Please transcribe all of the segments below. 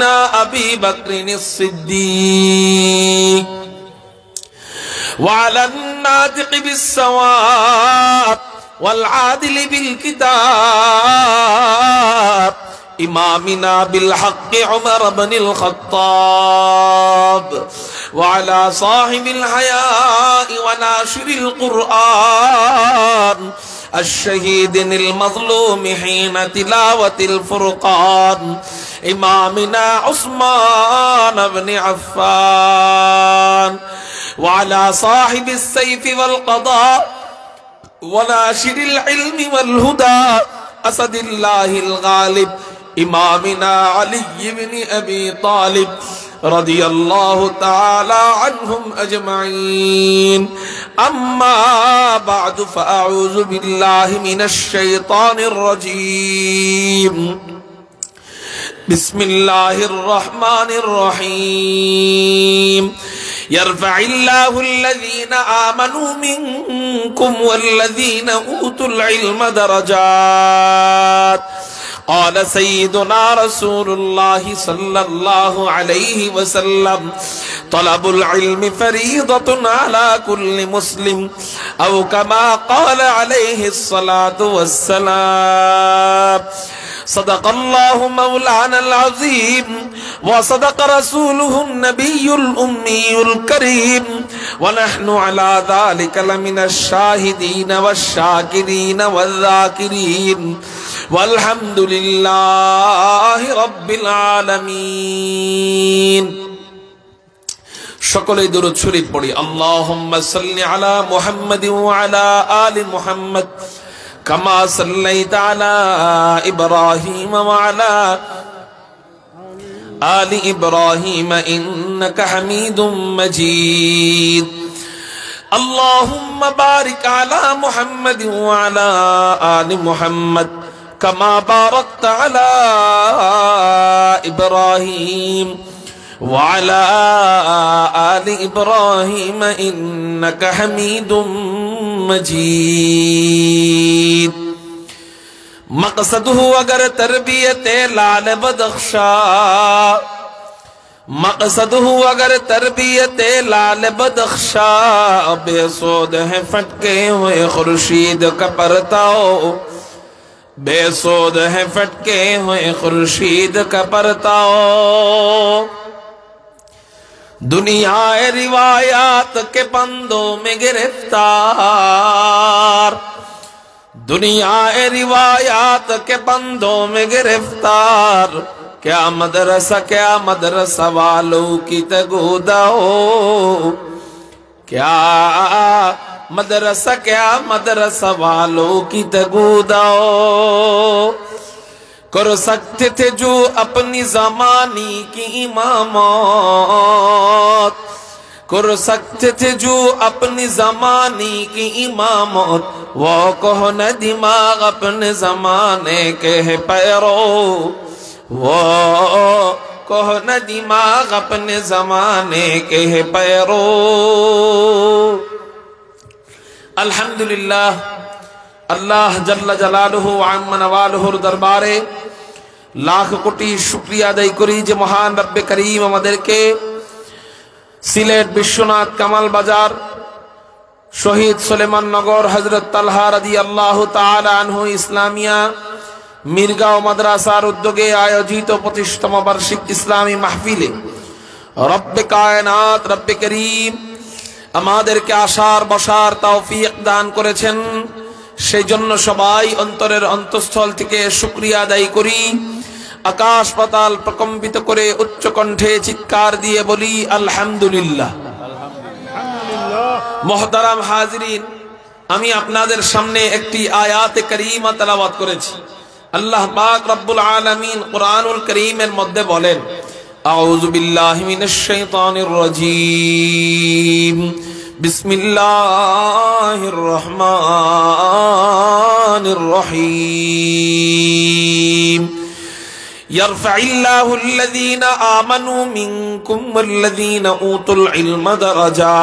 إمامنا أبي بكر الصديق وعلى الناطق بالصواب والعادل بالكتاب إمامنا بالحق عمر بن الخطاب وعلى صاحب الحياء وناشر القرآن الشهيد المظلوم حين تلاوة الفرقان إمامنا عثمان بن عفان وعلى صاحب السيف والقضاء وناشر العلم والهدى أسد الله الغالب إمامنا علي بن أبي طالب رضي الله تعالى عنهم أجمعين أما بعد فأعوذ بالله من الشيطان الرجيم بسم الله الرحمن الرحيم يرفع الله الذين آمنوا منكم والذين أوتوا العلم درجات قال سيدنا رسول الله صلى الله عليه وسلم طلب العلم فريضة على كل مسلم أو كما قال عليه الصلاة والسلام صدق الله مولانا العظيم وصدق رسوله النبي الأمي الكريم ونحن على ذلك لمن الشاهدين والشاكرين والذاكرين والحمد لله رب العالمين شكرا درود شريف پڑھی اللهم صل على محمد وعلى آل محمد كما صليت على إبراهيم وعلى آل إبراهيم إنك حميد مجيد اللهم بارك على محمد وعلى آل محمد كما باركت على إبراهيم وعلى آل إبراهيم إنك حميد مجيد مقصده اگر تربیت لال بدخشا مقصده اگر تربیت لال بدخشا بے سود ہے فٹکے ہوئے خورشید کا پرتاؤ بے سود ہے فٹکے ہوئے خورشید کا پرتاؤ دنیا روایات کے پندوں میں گرفتار دنیا روایات کے بندوں میں گرفتار کیا مدرسہ والوں کی تگوداؤ کیا مدرسہ والوں کی تگوداؤ کر سکتے تھے جو اپنی زمانے کی امامت کر سکتے تھے جو اپنی زمانے کی امامت وہ کہنا دماغ اپنے زمانے کے پیرو وہ کہنا دماغ اپنے زمانے کے پیرو الحمدللہ اللہ جل جلالہ عم نوالہ দরবারে লাখ কোটি শুকরিয়া আদায় করি যে মহান রব্বে করিম আমাদেরকে সিলেট বিশ্বনাথ কামাল বাজার শহীদ সুলেমান নগর হযরত তালহা রাদিয়াল্লাহু তাআলা আনহু ইসলামিয়া মিরগাঁও মাদ্রাসার উদ্যোগে আয়োজিত 25তম বার্ষিক ইসলামী মাহফিলে রব্বে কায়নাত রব্বে করিম আমাদেরকে আসার বসার তৌফিক দান করেছেন সেই জন্য সবাই অন্তরের অন্তঃস্থল থেকে শুকরিয়া আদায় করি আকাশ পাতাল প্রকম্পিত করে উচ্চ কণ্ঠে চিৎকার দিয়ে বলি আলহামদুলিল্লাহ মুহতারাম হাজিরিন আমি আপনাদের সামনে একটি আয়াতে কারীমা তেলাওয়াত করেছি আল্লাহ পাক রব্বুল আলামিন কুরআনুল কারীমের মধ্যে বলেন আউযু বিল্লাহি মিনাশ শাইতানির রাজীম বিসমিল্লাহির রহমানির রহিম يرفع الله الذين آمنوا منكم والذين أوتوا العلم درجات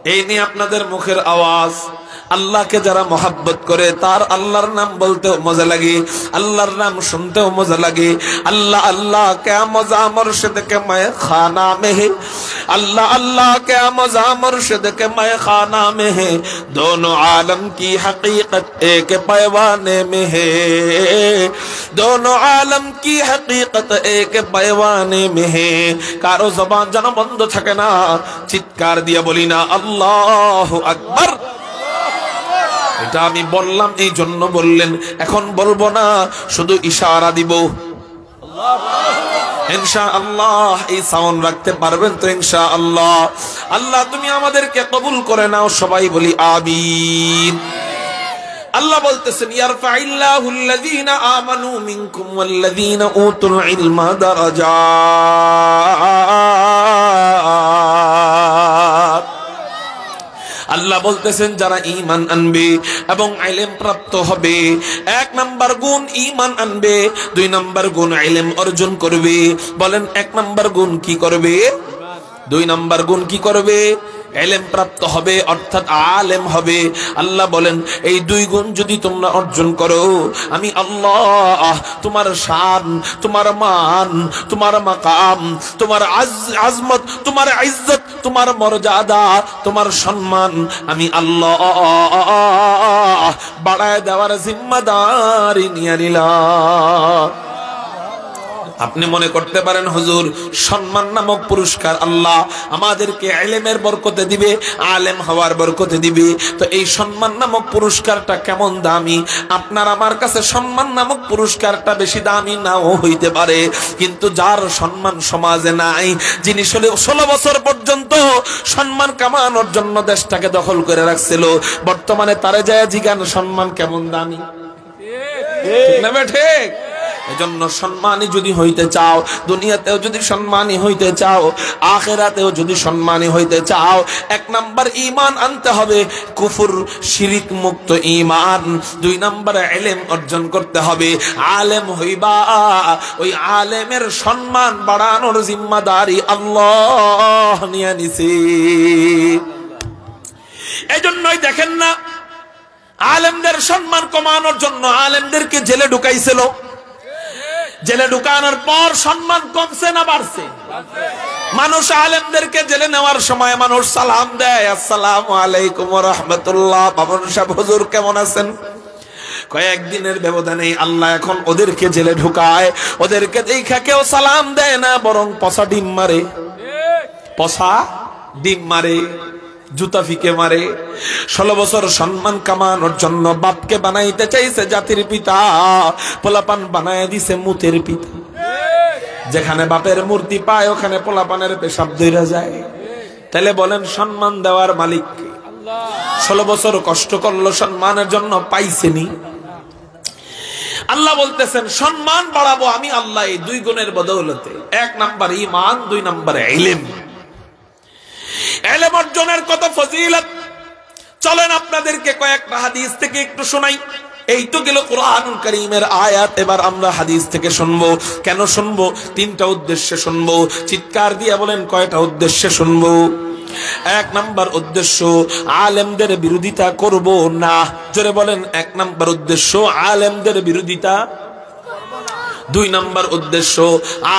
এই নিয়ে আপনাদের মুখের আওয়াজ আল্লাহকে যারা मोहब्बत করে তার আল্লাহর নাম বলতেও মজা লাগে, আল্লাহর নাম শুনতেও মজা লাগে। अल्लाह अल्लाह क्या मजा मुर्शिद के मैं खाना में है, अल्लाह अल्लाह क्या मजा मुर्शिद के मैं खाना में है, दोनों आलम की हकीकत एक पैवाने में है, दोनों आलम की हकीकत एक पैवाने में है। कारो ज़बान যেন বন্ধ থাকে না, চিৎকার দিয়ে বলি না আল্লাহু আকবার। এটা আমি বললাম এই জন্য বললেন, এখন বলবো না, শুধু ইশারা দিব। ইনশাআল্লাহ এই সাউন্ড রাখতে পারবেন তো? ইনশাআল্লাহ। আল্লাহ তুমি আমাদেরকে কবুল করে নাও, সবাই বলি আমিন। আল্লাহ বলতেছেন ইয়ারফাইল্লাহুল্লাযীনা আমানু মিনকুম ওয়াল্লাযীনা উতুল ইলমা দারাজাত। আল্লাহ বলতেছেন যারা ঈমান আনবে এবং ইলম প্রাপ্ত হবে, এক নাম্বার গুণ ঈমান আনবে, দুই নাম্বার গুণ ইলম অর্জন করবে। বলেন এক নাম্বার গুণ কি করবে? দুই নাম্বার গুণ কি করবে? ইলম প্রাপ্ত হবে, অর্থাৎ আলেম হবে। আল্লাহ বলেন এই দুই গুণ যদি তোমরা অর্জন করো, আমি আল্লাহ তোমার শান, তোমার মান, তোমার মাকাম, তোমার আজমত, তোমার ইজ্জত, তোমার মর্যাদা, তোমার সম্মান আমি আল্লাহ বাড়ায় দেওয়ার জিম্মাদারি নিয়ে নিলাম। আপনি মনে করতে পারেন হুজুর সম্মান নামক পুরস্কার আল্লাহ আমাদেরকে ইলমের বরকতে দিবে, আলেম হওয়ার বরকতে দিবে, তো এই সম্মান নামক পুরস্কারটা কেমন দামি? আপনার আমার কাছে সম্মান নামক পুরস্কারটা বেশি দামি নাও হইতে পারে, কিন্তু যার সম্মান সমাজে নাই, যিনি 16 বছর পর্যন্ত সম্মান কামানোর জন্য দেশটাকে দখল করে রাখছিল, বর্তমানে তারে যায় জিগান সম্মান কেমন দামি। ঠিক না ঠিক? এজন্য সম্মানী যদি হইতে চাও, দুনিয়াতেও যদি সম্মানী হইতে চাও, আখিরাতেও যদি সম্মানী হইতে চাও, এক নাম্বার ঈমান আনতে হবে, কুফর শিরিক মুক্ত ঈমান। দুই নাম্বার ইলম অর্জন করতে হবে, আলেম হইবা। ওই আলেমের সম্মান বাড়ানোর জিম্মাদারি আল্লাহ নিয়ে নিছে। এজন্যই দেখেন না আলেমদের সম্মান কমানোর জন্য আলেমদেরকে জেলে ঢুকাইছিল। জেলে ঢুকানোর পর সম্মান কমছে না বাড়ছে? মানুষ আলেমদেরকে জেলে নেওয়ার সময় মানুষ সালাম দেয়, আসসালামু আলাইকুম ওয়া রাহমাতুল্লাহ, বাবন সাহেব হুজুর কেমন আছেন? কয়েকদিনের ব্যবধানে আল্লাহ এখন ওদেরকে জেলে ঢুকায়। ওদেরকে দেখা কেউ সালাম দেয় না, বরং পচা ডিম মারে, পচা ডিম মারে, জুতা ফিকে মারে। 16 বছর সম্মান কামানোর জন্য বাপকে বানাইতে চাইছে জাতির পিতা, পোলাপান বানায় দিছে মুতের পিতা। যেখানে বাপের মূর্তি পায় ওখানে পোলাপানের পেশাব দইরা যায়। তাহলে বলেন সম্মান দেওয়ার মালিক কে? 16 বছর কষ্ট করলো সম্মানের জন্য, পাইছেনি? আল্লাহ বলতেছেন সম্মান বাড়াবো আমি আল্লাহ এই দুই গুণের বদৌলতে, এক নাম্বার ঈমান, দুই নাম্বার ইলম। ইলম অর্জনের কত ফজিলত, চলেন আপনাদেরকে কয়েকটা হাদিস থেকে একটু শোনাই। এই তো গেল কুরআনুল কারীমের আয়াত, এবার আমরা হাদিস থেকে শুনবো। কেন শুনবো? 3টা উদ্দেশ্যে শুনবো। চিৎকার দিয়ে বলেন কয়টা উদ্দেশ্যে শুনবো? এক নাম্বার উদ্দেশ্য আলেমদের বিরোধিতা করব না। জোরে বলেন, এক নাম্বার উদ্দেশ্য আলেমদের বিরোধিতা। দুই নাম্বার উদ্দেশ্য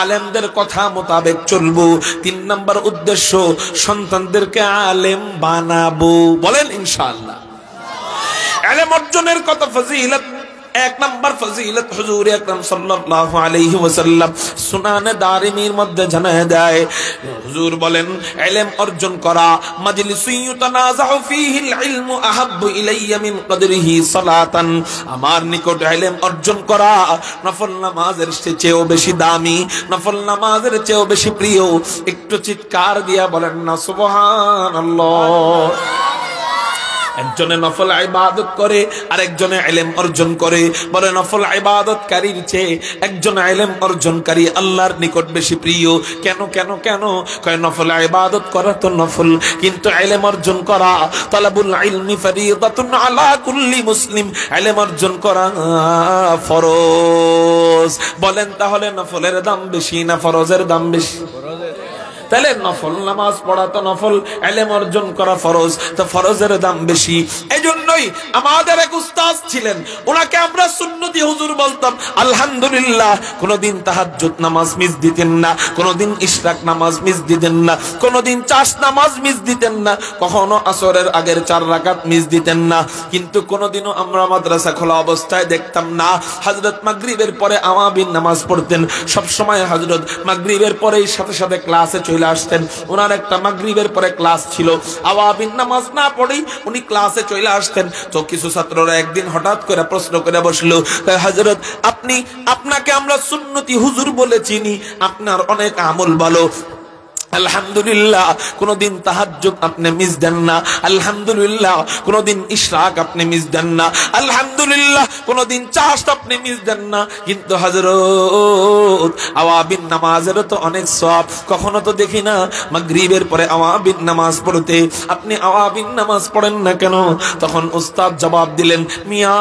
আলেমদের কথা মোতাবেক চলবো। 3 নাম্বার উদ্দেশ্য সন্তানদেরকে আলেম বানাবো। বলেন ইনশাআল্লাহ। ইলম অর্জনের কত ফজিলত। এক নাম্বার ফজিলত হুজুর আকরাম সাল্লাল্লাহু আলাইহি ওয়াসাল্লাম সুনানে দারিমির মধ্যে জানায় দেয়। হুজুর বলেন ইলম অর্জন করা মাজলিসুন ইউতানাযাউ ফীহিল ইলমু আহাব্বু ইলাইয়া মিন কদরিহি সালাতান, আমার নিকট ইলম অর্জন করা নফল নামাজের চেয়েও বেশি দামি, নফল নামাজের চেয়েও বেশি প্রিয়। একটু চিৎকার দিয়া বলেন না সুবহানাল্লাহ। একজনে নফল ইবাদত করে আর একজনে ইলম অর্জন করে। বলে নফল ইবাদতকারীর চেয়ে একজন ইলম অর্জনকারী আল্লাহর নিকট বেশি প্রিয়। কেন কেন কেন? কয় নফল ইবাদত করা তো নফল, কিন্তু ইলম অর্জন করা তালাবুল ইলমি ফরিদাতুন আলা কুল্লি মুসলিম, ইলম অর্জন করা ফরজ। বলেন তাহলে নফলের দাম বেশি না ফরজের দাম বেশি? তাহলে নফল নামাজ পড়া তো নফল, ইলম অর্জন করা ফরজ, তো ফরজের দাম বেশি। এজন্য জন্যই আমাদের এক উস্তাদ ছিলেন, ওনাকে আমরা সুন্নতি হুজুর বলতাম। আলহামদুলিল্লাহ, কোনদিন তাহাজ্জুদ নামাজ মিস দিতেন না, কোনদিন ইশরাক নামাজ মিস দিতেন না, কোনদিন চাশ নামাজ মিস দিতেন না, কখনো আসরের আগের 4 রাকাত মিস দিতেন না। কিন্তু কোনদিনও আমরা মাদ্রাসা খোলা অবস্থায় দেখতাম না হযরত মাগরিবের পরে আওয়াবিন নামাজ পড়তেন। সব সময় হযরত মাগরিবের পরেই সাথে সাথে ক্লাসে চলে আসতেন। ওনার একটা মাগরিবের পরে ক্লাস ছিল, আওয়াবিন নামাজ না পড়েই উনি ক্লাসে চলে আসতেন। তো কিছু ছাত্ররা একদিন হঠাৎ করে প্রশ্ন করে বসলো, হযরত আপনাকে আমরা সুন্নতি হুজুর বলে চিনি, আপনার অনেক আমল ভালো, আলহামদুলিল্লাহ কোনদিন তাহাজ্জুদ আপনি মিস দেন না, আলহামদুলিল্লাহ কোনদিন ইশরাক আপনি মিস দেন না, আলহামদুলিল্লাহ কোনদিন চাশ আপনি মিস দেন না। কিন্তু হযরত আওয়াবিন নামাজের তো অনেক সওয়াব, কখনো তো দেখি না মাগরিবের পরে আওয়াবিন নামাজ পড়তে, আপনি আওয়াবিন নামাজ পড়েন না কেন? তখন উস্তাদ জবাব দিলেন, মিয়া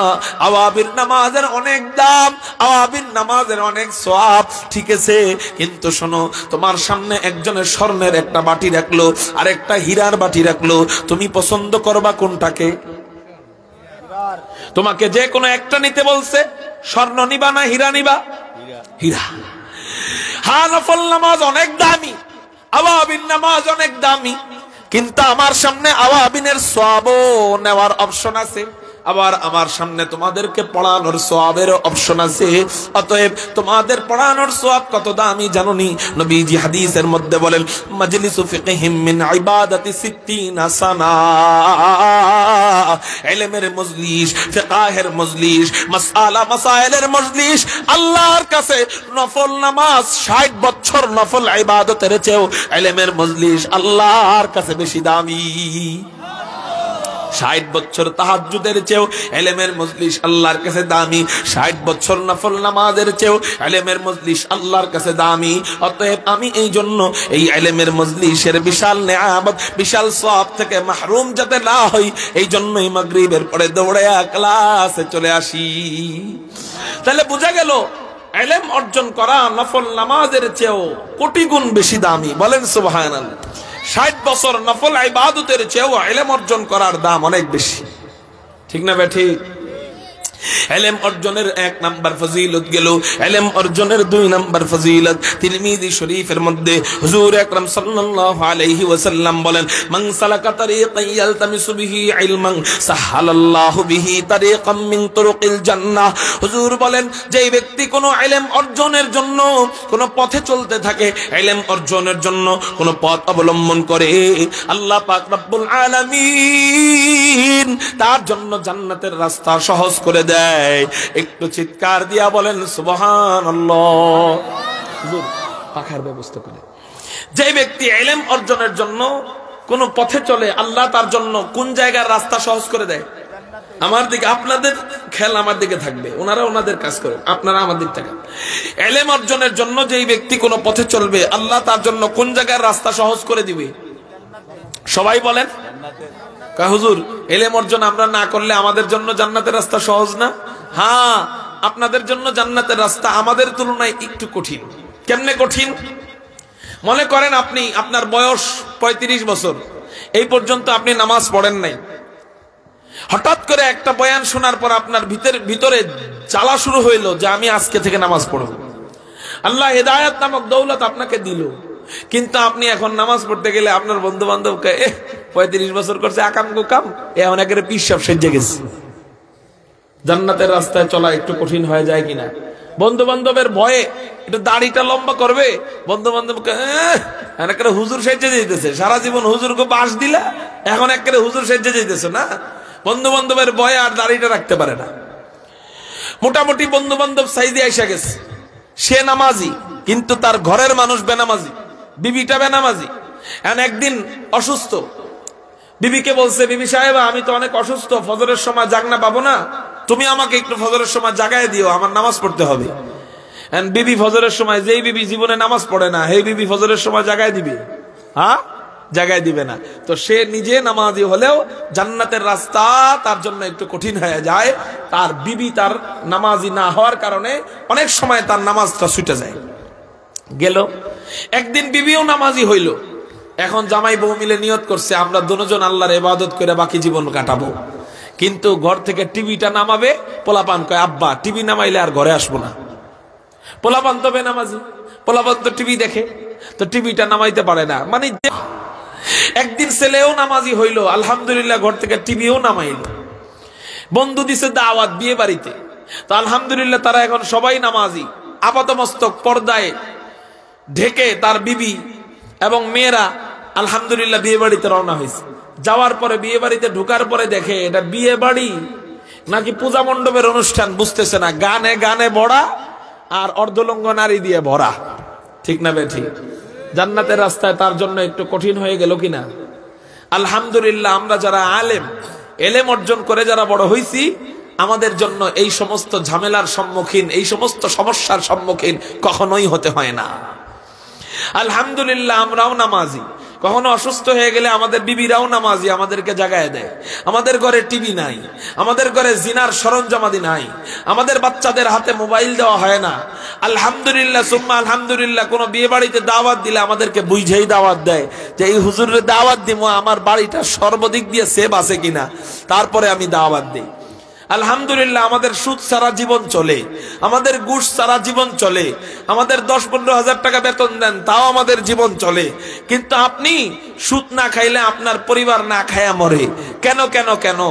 আওয়াবিন নামাজের অনেক দাম, আওয়াবিন নামাজের অনেক সওয়াব, ঠিক আছে, কিন্তু শোনো, তোমার সামনে একজনের স্বর্ণের একটা বাটি রাখলো আর একটা হীরার বাটি রাখলো, তুমি পছন্দ করবা কোনটাকে? তোমাকে যে কোনো একটা নিতে বলছে, স্বর্ণ নিবা না হীরা নিবা? হীরা। হ্যাঁ, নফল নামাজ অনেক দামি, আওয়াবিন নামাজ অনেক দামি, কিন্তু আমার সামনে আওয়াবিনের সওয়াবও নেওয়ার অপশন আছে, আবার আমার সামনে তোমাদেরকে পড়ানোর সওয়াবেরও অপশন আছে। অতএব তোমাদের পড়ানোর সওয়াব কত দামি জানোনি? নবীজি হাদিসের মধ্যে বলেন, মাজলিসু ফিকহিম মিন ইবাদাতি 60 সানা, ইলমের মজলিস, ফিকহের মজলিস, মাসআলা মাসাইলের মজলিস আল্লাহর কাছে নফল নামাজ 60 বছর নফল ইবাদতের চেয়েও ইলমের মজলিস আল্লাহর কাছে বেশি দামি। 60 বছর তাহাজ্জুদের চেয়েও ইলমের মজলিস আল্লাহর কাছে দামি, 60 বছর নফল নামাজের চেয়েও ইলমের মজলিস আল্লাহর কাছে দামি। অতএব আমি এই জন্য এই ইলমের মজলিসের বিশাল নেয়ামত, বিশাল সওয়াব থেকে মাহরুম যাতে না হই, এই জন্যই মাগরিবের পরে দৌড়ায়া ক্লাসে চলে আসি। তাহলে বোঝা গেল ইলম অর্জন করা নফল নামাজের চেয়েও কোটি গুণ বেশি দামি। বলেন সুবহানাল্লাহ। 60 বছর নফল ইবাদতের চেয়েও ইলম অর্জন করার দাম অনেক বেশি, ঠিক না বেঠি? ইলম অর্জনের 1 নাম্বার ফজিলত গেল, ইলম অর্জনের 2 নাম্বার ফজিলত তিরমিজি শরীফের মধ্যে হুজুর আকরাম সাল্লাল্লাহু আলাইহি ওয়াসাল্লাম বলেন, মান সালাকা তারিকান ইয়ালতামিসু বিহি ইলমান সাহালাল্লাহু বিহি তারিকাম মিন তুরুকিল জান্নাহ। হুজুর বলেন, যেই ব্যক্তি কোনো ইলম অর্জনের জন্য কোনো পথে চলতে থাকে, ইলম অর্জনের জন্য কোনো পথ অবলম্বন করে, আল্লাহ পাক রব্বুল আলামিন তার জন্য জান্নাতের রাস্তা সহজ করে দেয়। একটু চিৎকার দিয়া বলেন সুবহানাল্লাহ। হুজুর পাখার ব্যবস্থা করে। যে ব্যক্তি ইলম অর্জনের জন্য কোন পথে চলে, আল্লাহ তার জন্য কোন জায়গার রাস্তা সহজ করে দেয়? আমার দিকে, আপনাদের খেয়াল আমার দিকে থাকবে, ওনারা ওনাদের কাজ করে, আপনারা আমাদের থাকেন। ইলম অর্জনের জন্য যেই ব্যক্তি কোন পথে চলবে, আল্লাহ তার জন্য কোন জায়গার রাস্তা সহজ করে দিবে? সবাই বলেন। হুজুর ইলম অর্জন আমরা না করলে আমাদের জন্য জান্নাতের রাস্তা সহজ না? হ্যাঁ, আপনাদের জন্য জান্নাতের রাস্তা আমাদের তুলনায় একটু কঠিন। কেমনে কঠিন? মনে করেন আপনি, আপনার বয়স 35 বছর, এই পর্যন্ত আপনি নামাজ পড়েন নাই। হঠাৎ করে একটা বয়ান শোনার পর আপনার ভিতরে জ্বালা শুরু হইলো যে আমি আজকে থেকে নামাজ পড়ব। আল্লাহ হেদায়েত নামক দৌলত আপনাকে দিল, কিন্তু আপনি এখন নামাজ পড়তে গেলে আপনার বন্ধু বান্ধবকে 35 বছর করছে আকামগো কাম, এখন একেবারে পিসাব সেজে গেছে। জান্নাতের রাস্তায় চলা একটু কঠিন হয়ে যায় কিনা? বন্ধু বান্ধবের ভয়ে একটু দাড়িটা লম্বা করবে, বন্ধু বান্ধবকে একেবারে হুজুর সেজে যেতেছে, সারা জীবন হুজুরকে বাস দিলা, এখন একেবারে হুজুর সেজে যেতেছে না। বন্ধু বান্ধবের ভয়ে আর দাড়িটা রাখতে পারে না। মোটামুটি বন্ধু বান্ধব সাইজে আইসা গেছে, সে নামাজি কিন্তু তার ঘরের মানুষ বেনামাজি, বিবিটা বেনামাজি। একদিন অসুস্থ, বিবিকে বলছে, বিবি সাহেবা আমি তো অনেক অসুস্থ, ফজরের সময় জাগনা পাবো না, তুমি আমাকে একটু ফজরের সময় জাগায় দিও, আমার নামাজ পড়তে হবে। বিবি ফজরের সময়, যেই বিবি জীবনে নামাজ পড়ে না, সেই বিবি ফজরের সময় জাগায় দিবে? হ্যাঁ, জাগায় দিবে না। তো সে নিজে নামাজি হলেও জান্নাতের রাস্তা তার জন্য একটু কঠিন হয়ে যায়। তার বিবি তার নামাজি না হওয়ার কারণে অনেক সময় তার নামাজটা ছুটে যায়। গেল একদিন বিবিও নামাজি হইল, এখন জামাই বউ মিলে নিয়ত করছে আমরা দুজন আল্লাহর ইবাদত করে বাকি জীবন কাটাবো। কিন্তু ঘর থেকে টিভিটা নামাবে, পোলাপান কয় আব্বা টিভি নামাইলে আর ঘরে আসবো না। পোলাপান তো বেনামাজি, পোলাপান তো টিভি দেখে, তো টিভিটা নামাইতে পারে না। মানে একদিন ছেলেও নামাজি হইল, আলহামদুলিল্লাহ, ঘর থেকে টিভিও নামাইল। বন্ধু দিছে দাওয়াত বিয়ে বাড়িতে, তো আলহামদুলিল্লাহ তারা এখন সবাই নামাজি, আপাতমস্তক পর্দায় ঢেকে তার বিবি এবং মেয়েরা আলহামদুলিল্লাহ বিয়ে বাড়িতে রওনা হয়েছে। যাওয়ার পরে বিয়ে বাড়িতে ঢুকার পরে দেখে এটা বিয়ে বাড়ি নাকি পূজা মণ্ডপের অনুষ্ঠান বুঝতেছে না, গানে গানে ভরা আর অর্ধলঙ্গ নারী দিয়ে ভরা। ঠিক না বে ঠিক? জান্নাতের রাস্তায় তার জন্য একটু কঠিন হয়ে গেল কিনা? আলহামদুলিল্লাহ আমরা যারা আলেম, এলেম অর্জন করে যারা বড় হইছি, আমাদের জন্য এই সমস্ত ঝামেলার সম্মুখীন, এই সমস্ত সমস্যার সম্মুখীন কখনোই হতে হয় না। আলহামদুলিল্লাহ আমরাও নামাজি, কখনো অসুস্থ হয়ে গেলে আমাদের বিবিরাও নামাজি, আমাদেরকে জাগায় দেয়। আমাদের ঘরে টিভি নাই, আমাদের ঘরে জিনার সরঞ্জামাদি নাই, আমাদের বাচ্চাদের হাতে মোবাইল দেওয়া হয় না। আলহামদুলিল্লাহ সুম্মা আলহামদুলিল্লাহ, কোনো বিয়ে বাড়িতে দাওয়াত দিলে আমাদেরকে বুঝেই দাওয়াত দেয় যে এই হুজুরের দাওয়াত দিব, আমার বাড়িটা সর্বদিক দিয়ে সেভ আছে কিনা, তারপরে আমি দাওয়াত দিই। আলহামদুলিল্লাহ আমাদের সুদ সারা জীবন চলে, আমাদের ঘুষ সারা জীবন চলে, আমাদের 10-15 হাজার টাকা বেতন দেন, তাও আমাদের জীবন চলে। কিন্তু আপনি সুদ না খাইলে আপনার পরিবার না খায়া মরে। কেন কেন কেন?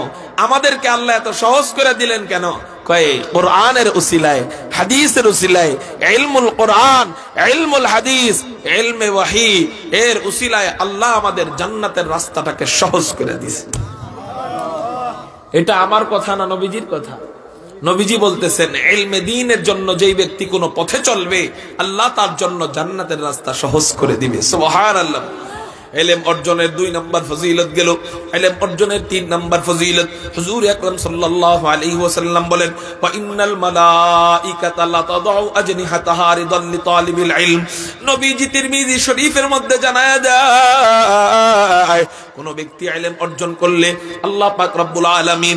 আমাদেরকে আল্লাহ এত সহজ করে দিলেন কেন? কয় কোরআনের উসিলায়, হাদিসের উসিলায়, ইলমুল কোরআন, ইলমুল হাদিস, ইলমে ওয়াহি এর উসিলায় আল্লাহ আমাদের জান্নাতের রাস্তাটাকে সহজ করে দিয়েছে। এটা আমার কথা না, নবীজির কথা। নবীজি বলতেছেন ইলমে দ্বীনের জন্য যেই ব্যক্তি কোনো পথে চলবে, আল্লাহ তার জন্য জান্নাতের রাস্তা সহজ করে দিবে। সুবহানাল্লাহ। ইলম অর্জনের 2 নাম্বার ফজিলত গেল, ইলম অর্জনের 3 নাম্বার ফজিলত হুজুর আকরাম সাল্লাল্লাহু আলাইহি ওয়াসাল্লাম বলেন, ওয়া ইন্নাল মালাইকাতা লা তাদউ আজনিহাতাহা রিদাল লিতালিবিল ইলম। নবীজি তিরমিজি শরীফের মধ্যে জানায়া যায়, কোন ব্যক্তি ইলম অর্জন করলে আল্লাহ পাক রব্বুল আলামিন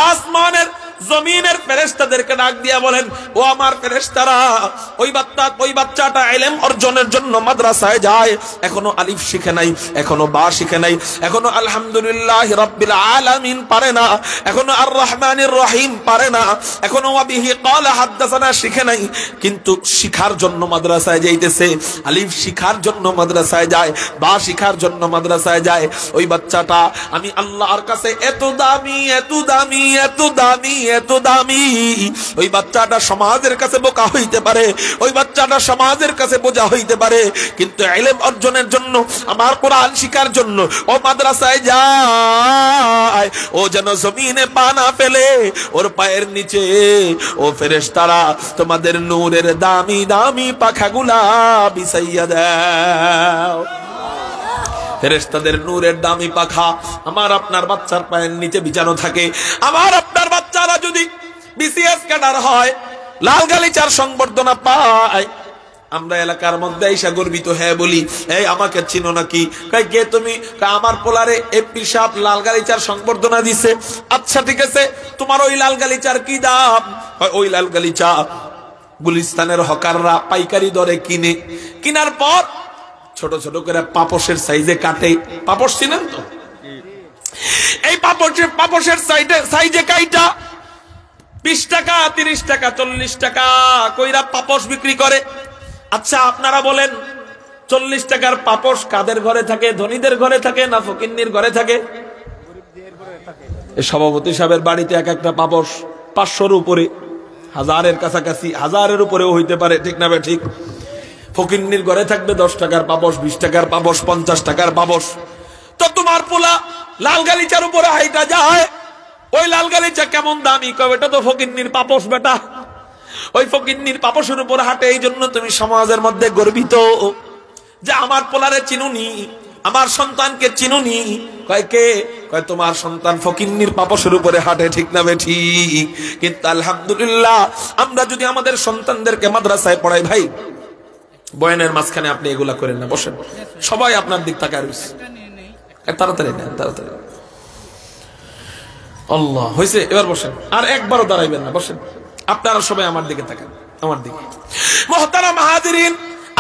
আসমানের জমিনের ফেরেশতাদেরকে ডাক দিয়া বলেন, ও আমার ফেরেশতারা, ওই বাচ্চাটা ইলম অর্জনের জন্য মাদ্রাসায় যায়, এখনো আলিফ শিখে নাই, এখনো বা শিখে নাই, এখনো আলহামদুলিল্লাহি রাব্বিল আলামিন পারে না, এখনো আর রহমানির রহিম পারে না, এখনো ওয়াবিহি ক্বালা হাদাসানা শিখে নাই, কিন্তু শিখার জন্য মাদ্রাসায় যাইতেছে, আলিফ শিখার জন্য মাদ্রাসায় যায়, বা শিখার জন্য মাদ্রাসায় যায়। ওই বাচ্চাটা আমি আল্লাহর কাছে এত দামি, এত দামি, এত দামি, এত দামি। ওই বাচ্চাটা সমাজের কাছে বোকা হইতে পারে, ওই বাচ্চাটা সমাজের কাছে বোঝা হইতে পারে, কিন্তু ইলম অর্জনের জন্য, আমার কোরআন শিখার জন্য ও মাদ্রাসায় যায়। ও যেন জমিনে পা না ফেলে, ওর পায়ের নিচে ও ফেরেশতারা তোমাদের নূরের দামি দামি পাখাগুলা বিছাইয়া দাও। ফেরেশতাদের নূরের দামি পাখা আমার আপনার বাচ্চার পায়ের নিচে বিছানো থাকে। আমার আপনার বাচ্চারা যদি বিসিএস ক্যাডার হয়, লাল গালিচার সংবর্ধনা পায়, আমরা এলাকার মধ্যে এসে গর্বিত হয়ে বলি, এই আমাকে চিনো নাকি? কই কে তুমি? আমার পোলারে এমপি সাহেব লাল গালিচার সংবর্ধনা দিছে। আচ্ছা ঠিক আছে, তোমার ওই লাল গালিচার কি দাম? ওই লাল গালিচা গুলিস্তানের হকাররা পাইকারি দরে কিনে, কিনার পর ছোট ছোট করে পাপোশের সাইজে কাটে। পাপোশ চিনেন তো? এই পাপোশের সাইজে কাইটা 20 টাকা, 30 টাকা, 40 টাকা কইরা পাপোশ বিক্রি করে। আচ্ছা আপনারা বলেন, 40 টাকার পাপোশ কাদের ঘরে থাকে? ধনীদের ঘরে থাকে না ফকিন্নির ঘরে থাকে? সভাপতি সাহেবের বাড়িতে এক একটা পাপোশ 500-র উপরে, 1000-এর কাছাকাছি, 1000-এর উপরেও হইতে পারে। ঠিক না ভাই? ঠিক। ফকিন্নির ঘরে থাকবে 10 টাকার পাপোশ, 20 টাকার পাপোশ, 50 টাকার পাপোশ। তো তোমার পোলা লাল গালিচার উপরে হাইটা যায়, ওই লাল গালিচা কেমন দামি? কবে এটা তো ফকিন্নির পাপোশ বেটা। ওই ফকিন্নির পাপোশের উপর হাঁটে, এই জন্য তুমি সমাজের মধ্যে গর্বিত যে আমার পোলারে চিনুনি, আমার সন্তানকে চিনুনি। কয় কে? কয় তোমার সন্তান ফকিন্নির পাপোশের উপরে হাঁটে। ঠিক না ঠিক? কিন্তু আলহামদুলিল্লাহ আমরা যদি আমাদের সন্তানদেরকে মাদ্রাসায় পড়াই, ভাই বয়ানের মাঝখানে আপনি এগুলা করেন না, বসেন, সবাই আপনার দিক তাকায় রয়েছে। তাড়াতাড়ি নেন, তাড়াতাড়ি। আল্লাহ হয়েছে, এবার বসেন, আর একবারও দাঁড়াইবেন না, বসেন। আপনারা সবাই আমার দিকে তাকান, আমার দিকে। মুহতারাম হাজিরিন,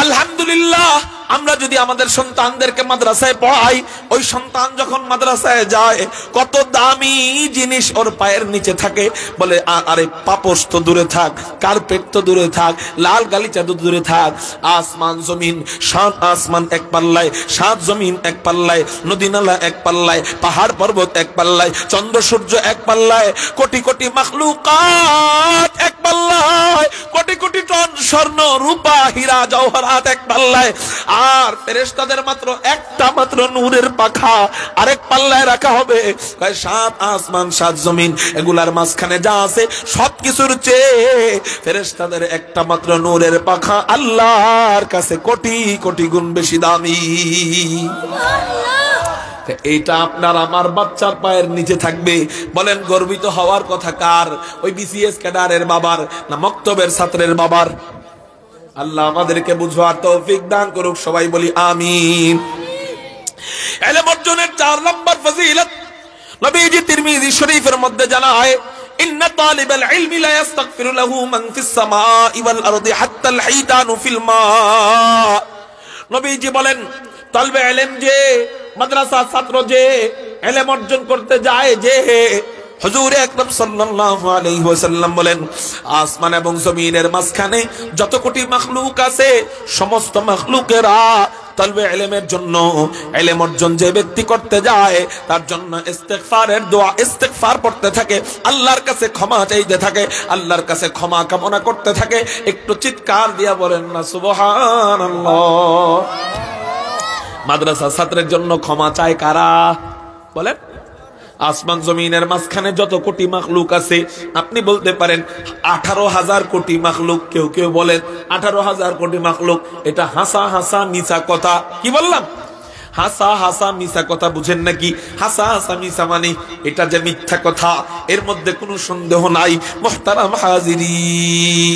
আলহামদুলিল্লাহ আমরা যদি আমাদের সন্তানদেরকে মাদ্রাসায় পড়াই, ওই সন্তান যখন মাদ্রাসায় যায় কত দামি জিনিস ওর পায়ের নিচে থাকে। বলে আরে পাপোশ তো দূরে থাক, কার্পেট তো দূরে থাক, লাল গালিচা তো দূরে থাক, আসমান জমিন, সাত আসমান এক পাল্লায়, সাত জমিন এক পাল্লায়, নদী নালা এক পাল্লায়, পাহাড় পর্বত এক পাল্লায়, চন্দ্র সূর্য এক পাল্লায়, কোটি কোটি মাখলুকাত এক পাল্লায়, কোটি কোটি টন স্বর্ণ রূপা হীরা জওহরাত এক পাল্লায়, আর ফেরেশতাদের মাত্র একটা মাত্র নূরের পাখা আরেক পাল্লায় রাখা হবে। সাত আসমান সাত জমিন এগুলার মাঝখানে যা আছে সবকিছুর চেয়ে ফেরেশতাদের একটা মাত্র নূরের পাখা আল্লাহর কাছে কোটি কোটি গুণ বেশি দামি। এইটা আপনার আমার বাচ্চার পায়ের নিচে থাকবে। বলেন গর্বিত হওয়ার কথা কার? ওই বিসিএস ক্যাডারের বাবার না মক্তবের ছাত্রের বাবার? আল্লাহ আমাদেরকে বুঝার তৌফিক দান করুক, সবাই বলি আমিন। ইলম অর্জনের 4 নম্বর ফজিলত নবীজি তিরমিজি শরীফের মধ্যে জানায়, ইন্না তালিবাল ইলমি লা ইস্তাগফিরু লাহু মান ফিস সামাই ওয়াল আরদি হাত্তা আল হাইতানু ফিল মা। নবীজি বলেন তালবে ইলম যে মাদ্রাসা ছাত্র যে ইলম অর্জন করতে যায়, যে হুজুর আকরাম সাল্লাল্লাহু আলাইহি ওয়াসাল্লাম বলেন আসমান এবং জমিনের মাঝখানে যত কোটি মাখলুক আছে সমস্ত মাখলুকেরা তালবে ইলমের জন্য ইলম অর্জন যে ব্যক্তি করতে যায় তার জন্য ইস্তিগফারের দোয়া ইস্তিগফার পড়তে থাকে, আল্লাহর কাছে ক্ষমা চাইতে থাকে, আল্লাহর কাছে ক্ষমা কামনা করতে থাকে। একটু চিৎকার দিয়া বলেন না সুবহানাল্লাহ। মাদ্রাসা ছাত্রের জন্য ক্ষমা চায় কারা? বলেন আসমান জমিনের মাঝখানে যত কোটি মাখলুক আছে, আপনি বলতে পারেন 18,000 কোটি মাখলুক, কেউ কেউ বলেন 18,000 কোটি মাখলুক। এটা হাসা হাসা মিছা কথা। কি বললাম? হাসা হাসা মিছা কথা। বুঝেন নাকি? হাসা হাসা মিছা মানে এটা যে মিথ্যা কথা, এর মধ্যে কোনো সন্দেহ নাই। মুহতারাম হাজিরিন,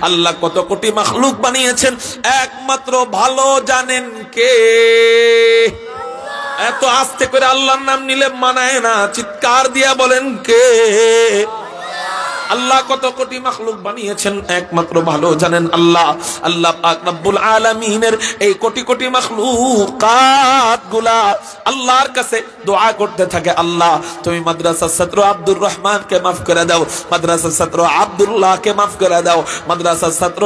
আল্লাহ কত কোটি মাখলুক বানিয়েছেন একমাত্র ভালো জানেন কে? এত আস্তে করে আল্লাহর নাম নিলে মানায় না, চিৎকার দিয়া বলেন কে? আল্লাহ কত কোটি মাখলুক বানিয়েছেন একমাত্র ভালো জানেন আল্লাহ। আল্লাহ পাক রব্বুল আলামিনের এই কোটি কোটি মাখলুকাত গুলা আল্লাহর কাছে দোয়া করতে থাকে, আল্লাহ তুমি মাদ্রাসার ছাত্র আব্দুর রহমানকে মাফ করে দাও, মাদ্রাসার ছাত্র আব্দুল্লাহকে মাফ করে দাও, মাদ্রাসার ছাত্র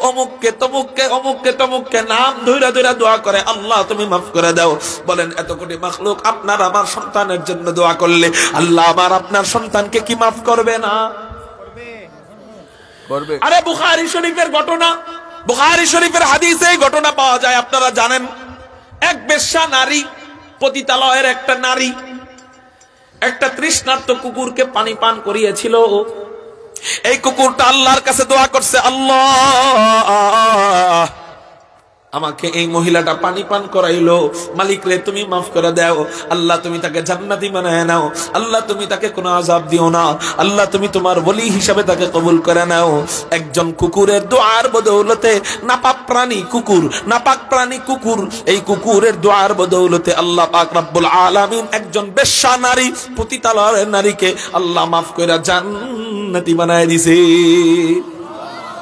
অমুককে তমুককে অমুককে তমুককে নাম ধইরা ধইরা দোয়া করে, আল্লাহ তুমি মাফ করে দাও। বলেন এত কোটি মাখলুক আপনার আমার সন্তানের জন্য দোয়া করলে আল্লাহ আমার আপনার সন্তানকে কি মাফ করবে না? আরে বুখারী শরীফের ঘটনা, বুখারী শরীফের হাদিসে ঘটনা পাওয়া যায়। আপনারা জানেন এক বেশ্যা নারী, পতিতালয়ের একটা নারী একটা তৃষ্ণার্ত কুকুরকে পানি পান করিয়েছিল। এই কুকুরটা আল্লাহর কাছে দোয়া করছে, আল্লাহ আমাকে এই মহিলাটা পানি পান করাইলো, মালিক রে তুমি মাফ করে দাও, আল্লাহ তুমি তাকে জান্নাতি বানায় নাও, আল্লাহ তুমি তাকে কোনো আযাব দিও না, আল্লাহ তুমি তোমার ওলি হিসাবে তাকে কবুল করে নাও। একজন কুকুরের দোয়ার বদৌলতে, নাপাক প্রাণী কুকুর, নাপাক প্রাণী কুকুর, এই কুকুরের দোয়ার বদৌলতে আল্লাহ পাক রব্বুল আলামিন একজন বেশ্যা নারী, পতিতালয়ের নারীকে আল্লাহ মাফ করে জান্নাতি বানায় দিছে।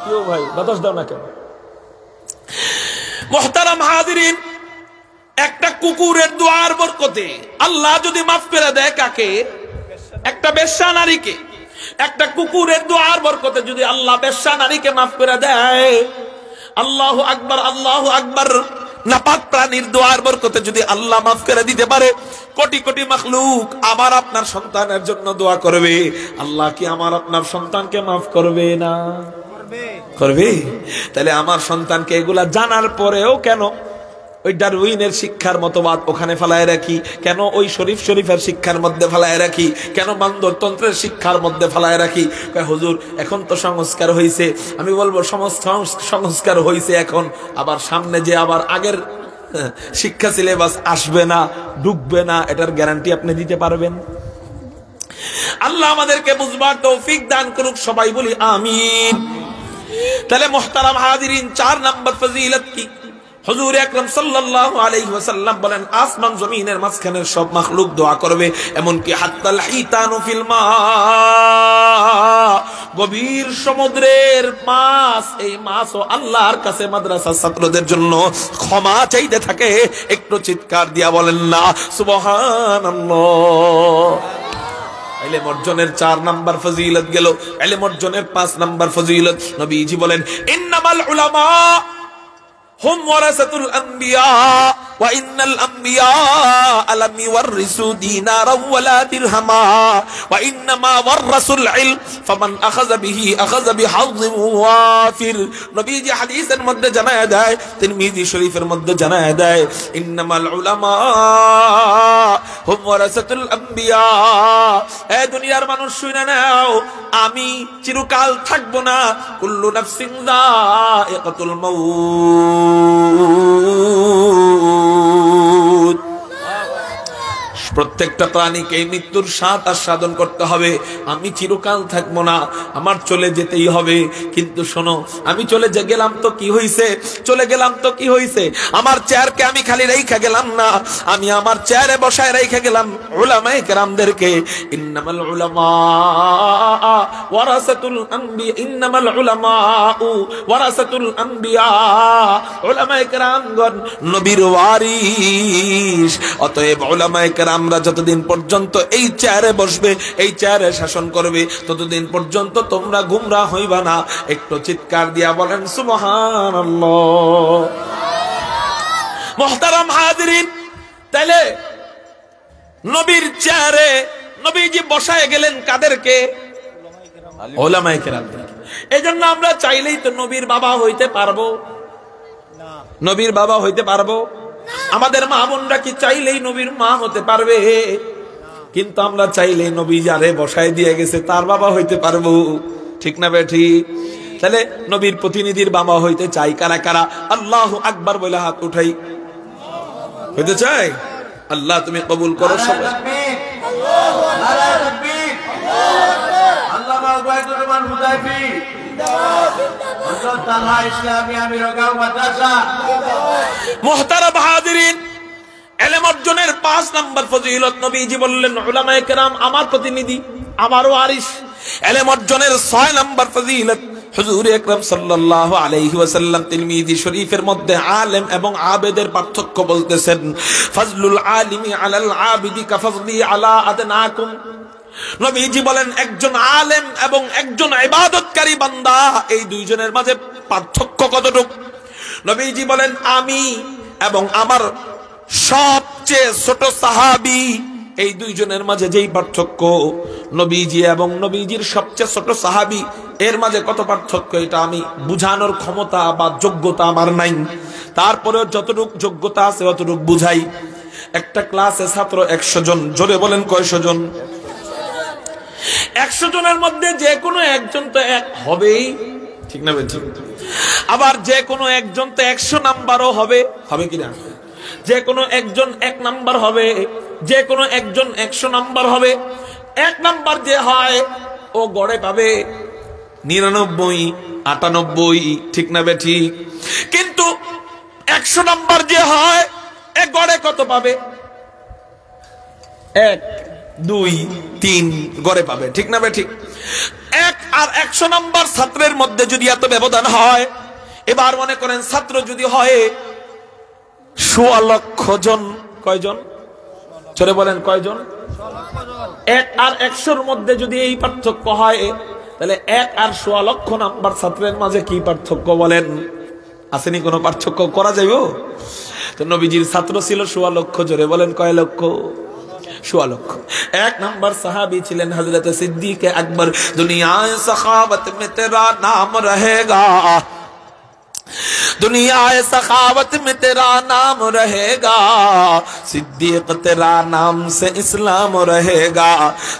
কেউ ভাই বাতাস দাও না কেন? মুহতারাম হাজিরিন, একটা কুকুরের দোয়ার বরকতে আল্লাহ যদি মাফ করে দেয় কাকে? একটা বেশ্যা নারীকে। একটা কুকুরের দোয়ার বরকতে যদি আল্লাহ বেশ্যা নারীকে মাফ করে দেয়, আল্লাহু আকবার, আল্লাহু আকবার। নাপাক প্রাণীর দোয়ার বরকতে যদি আল্লাহ মাফ করে দিতে পারে, কোটি কোটি মাখলুক আবার আপনার সন্তানের জন্য দোয়া করবে, আল্লাহ কি আমার আপনার সন্তানকে মাফ করবে না? করবে। তাহলে আমার সন্তানকে এগুলা জানার পরেও কেন ওই ডারউইনের শিক্ষার মতবাদ ওখানে ফেলায় রাখি? কেন ওই শরীফের শিক্ষার মধ্যে ফেলায় রাখি? কেন বান্দরতন্ত্রের শিক্ষার মধ্যে ফেলায় রাখি? হুজুর এখন তো সংস্কার হয়েছে। আমি বলবো সংস্কার হয়েছে এখন, আবার সামনে যে আবার আগের শিক্ষা সিলেবাস আসবে না, ঢুকবে না, এটার গ্যারান্টি আপনি দিতে পারবেন? আল্লাহ আমাদেরকে বুঝবার তৌফিক দান করুক, সবাই বলি আমিন। তাহলে মুহতারাম হাজিরিন, 4 নম্বর ফজিলত কি? হুজুর আকরাম সাল্লাল্লাহু আলাইহি ওয়াসাল্লাম বলেন আসমান জমিনের মাঝখানের সব মাখলুক দোয়া করবে, এমনকি হাত্তাল হিতানু ফিল মা, গভীর সমুদ্রের মাছ, এই মাছও আল্লাহর কাছে মাদ্রাসার ছাত্রদের জন্য ক্ষমা চাইতে থাকে। একটু চিৎকার দিয়া বলেন না সুবহানাল্লাহ। ইলম অর্জনের 4 নাম্বার ফজিলত গেল। ইলম অর্জনের 5 নাম্বার ফজিলত নবীজি বলেন ইন্নামাল উলামা হুম ওয়ারাসাতুল আম্বিয়া ওয়া ইন্নাল আম্বিয়া আলাম ইওয়ারিসু দিনারা ওয়ালা দিরহামা ওয়া ইন্নামা ওয়ারাসুল ইলম ফামান আখাযা বিহি আখাযা বিহাযিন ওয়াফির। নবীজি হাদিসের মধ্যে জানায় দেয়, তিরমিজি শরীফের মধ্যে জানায় দেয় ইন্নামাল উলামা হুম ওয়ারাসাতুল আম্বিয়া। এ দুনিয়ার মানুষ শুনে নাও, আমি চিরকাল থাকবো না। কুল্লু নাফসিন যায়িকাতুল মাউত। প্রত্যেকটা প্রাণীকে মৃত্যুর স্বাদ আস্বাদন করতে হবে। আমি চিরকাল থাকবো না, আমার চলে যেতেই হবে। কিন্তু শোনো, আমি চলে গেলাম তো কি হইছে, চলে গেলাম তো কি হইছে, আমার চেয়ারকে আমি খালি রাইখা গেলাম না, আমি আমার চেয়ারে বসায় রাইখা গেলাম উলামায়ে কেরামদেরকে। ইন্নামাল উলামা ওয়ারাসাতুল আম্বিয়া, ইন্নামাল উলামা ওয়ারাসাতুল আম্বিয়া। উলামায়ে কেরামগণ নবীর ওয়ারিস। অতএব উলামায়ে কেরাম আমরা যতদিন পর্যন্ত এই চেয়ারে বসবে, এই চেয়ারে শাসন করবে, ততদিন পর্যন্ত তোমরা গুমরাহ হইবা না। একটু চিৎকার দিয়া বলেন সুবহানাল্লাহ। মুহতারাম হাজিরিন, তাইলে নবীর চেয়ারে নবীজি বসায় গেলেন কাদেরকে? উলামায়ে কেরামদেরকে। এজন্য আমরা চাইলেই তো নবীর বাবা হইতে পারবো না, নবীর বাবা হইতে পারবো? আমাদের মা বোনরা কি চাইলেই নবীর মা হতে পারবে? কিন্তু আমরা চাইলেই নবী যারে বসায় দিয়ে গেছে তার বাবা হইতে পারবো, ঠিক না বেঠি? তাহলে নবীর প্রতিনিধির বাবা হইতে চাই কারা কারা? আল্লাহু আকবার বলে হাত উঠাই। হইতে চাই? আল্লাহ তুমি কবুল করো সবাই। মুহতারাম হাজিরিন, ইলম অর্জনের 5 নাম্বার ফজিলত নবীজি বললেন উলামায়ে কেরাম আমার প্রতিনিধি, আমার ওয়ারিস। ইলম অর্জনের 6 নাম্বার ফজিলত হুজুর আকরাম সাল্লাল্লাহু আলাইহি ওয়াসাল্লাম তিরমিজি শরীফের মধ্যে আলেম এবং আবেদের পার্থক্য বলতেছেন। ফাজলুল আলিমি আলাল আবিদি কাফজলি আলা আদনাকুম। নবীজি বলেন একজন আলেম এবং একজন ইবাদতকারী বান্দা, এই দুইজনের মাঝে পার্থক্য কতটুকু? নবীজি বলেন আমি এবং আমার সবচেয়ে ছোট সাহাবী, এই দুইজনের মাঝে যেই পার্থক্য, নবীজি এবং নবীজির সবচেয়ে ছোট সাহাবী, এর মাঝে কত পার্থক্য এটা আমি বুঝানোর ক্ষমতা বা যোগ্যতা আমার নাই। তারপরেও যতটুকু যোগ্যতা আছে অতটুকু বুঝাই। একটা ক্লাসে ছাত্র 100 জন, জোরে বলেন কয়শো জন? 100 জনের মধ্যে যে কোনো একজন তো এক হবেই, ঠিক না বেঠিক? আবার যে কোনো একজন তো 100 নাম্বারও হবে, হবে কিনা? যে কোনো একজন 1 নাম্বার হবে, যে কোনো একজন 100 নাম্বার হবে। 1 নাম্বার যে হয় ও গড়ে পাবে 99, 98, ঠিক না বেঠিক? কিন্তু 100 নাম্বার যে হয় এ গড়ে কত পাবে? 1, 2, 3 গড়ে পাবে, ঠিক না বেঠিক? 1 আর 100 নাম্বার ছাত্রের মধ্যে যদি এত ব্যবধান হয়, এবার মনে করেন ছাত্র যদি হয় 1.5 লক্ষ জন, কয়জন? চলে বলেন কয়জন? 1 আর 100-র মধ্যে যদি এই পার্থক্য হয়, তাহলে 1 আর 1.5 লক্ষ নাম্বার ছাত্রের মাঝে কি পার্থক্য বলেন? আসেনি কোনো পার্থক্য করা যাইব? তো নবীজির ছাত্র ছিল 1.5 লক্ষ, জোরে বলেন কয় লক্ষ? 1.5 লক্ষ। 1 নাম্বার সাহাবী ছিলেন হযরত সিদ্দিক আকবর। দুনিয়ায়ে সখাবত মে তেরা নাম রহেগা, दुनियाए सखावत में तेरा नाम रहेगा, सिद्दीक तेरा नाम से इस्लाम रहेगा,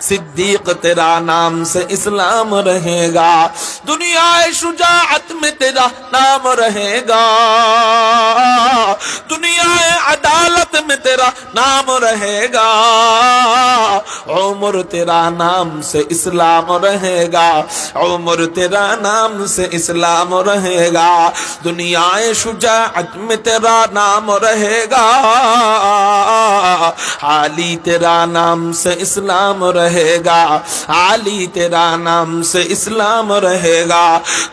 सिद्दीक तेरा नाम से इस्लाम रहेगा, दुनियाए शुजाअत में तेरा नाम रहेगा, दुनियाए अदालत में तेरा नाम रहेगा, उम्र तेरा नाम से इस्लाम रहेगा, उम्र तेरा नाम से इस्लाम रहेगा, दुनिया दुनियाए शुजाअत में तेरा नाम रहेगा, आली तेरा नाम से इस्लाम रहेगा, आली तेरा नाम से इस्लाम रहेगा।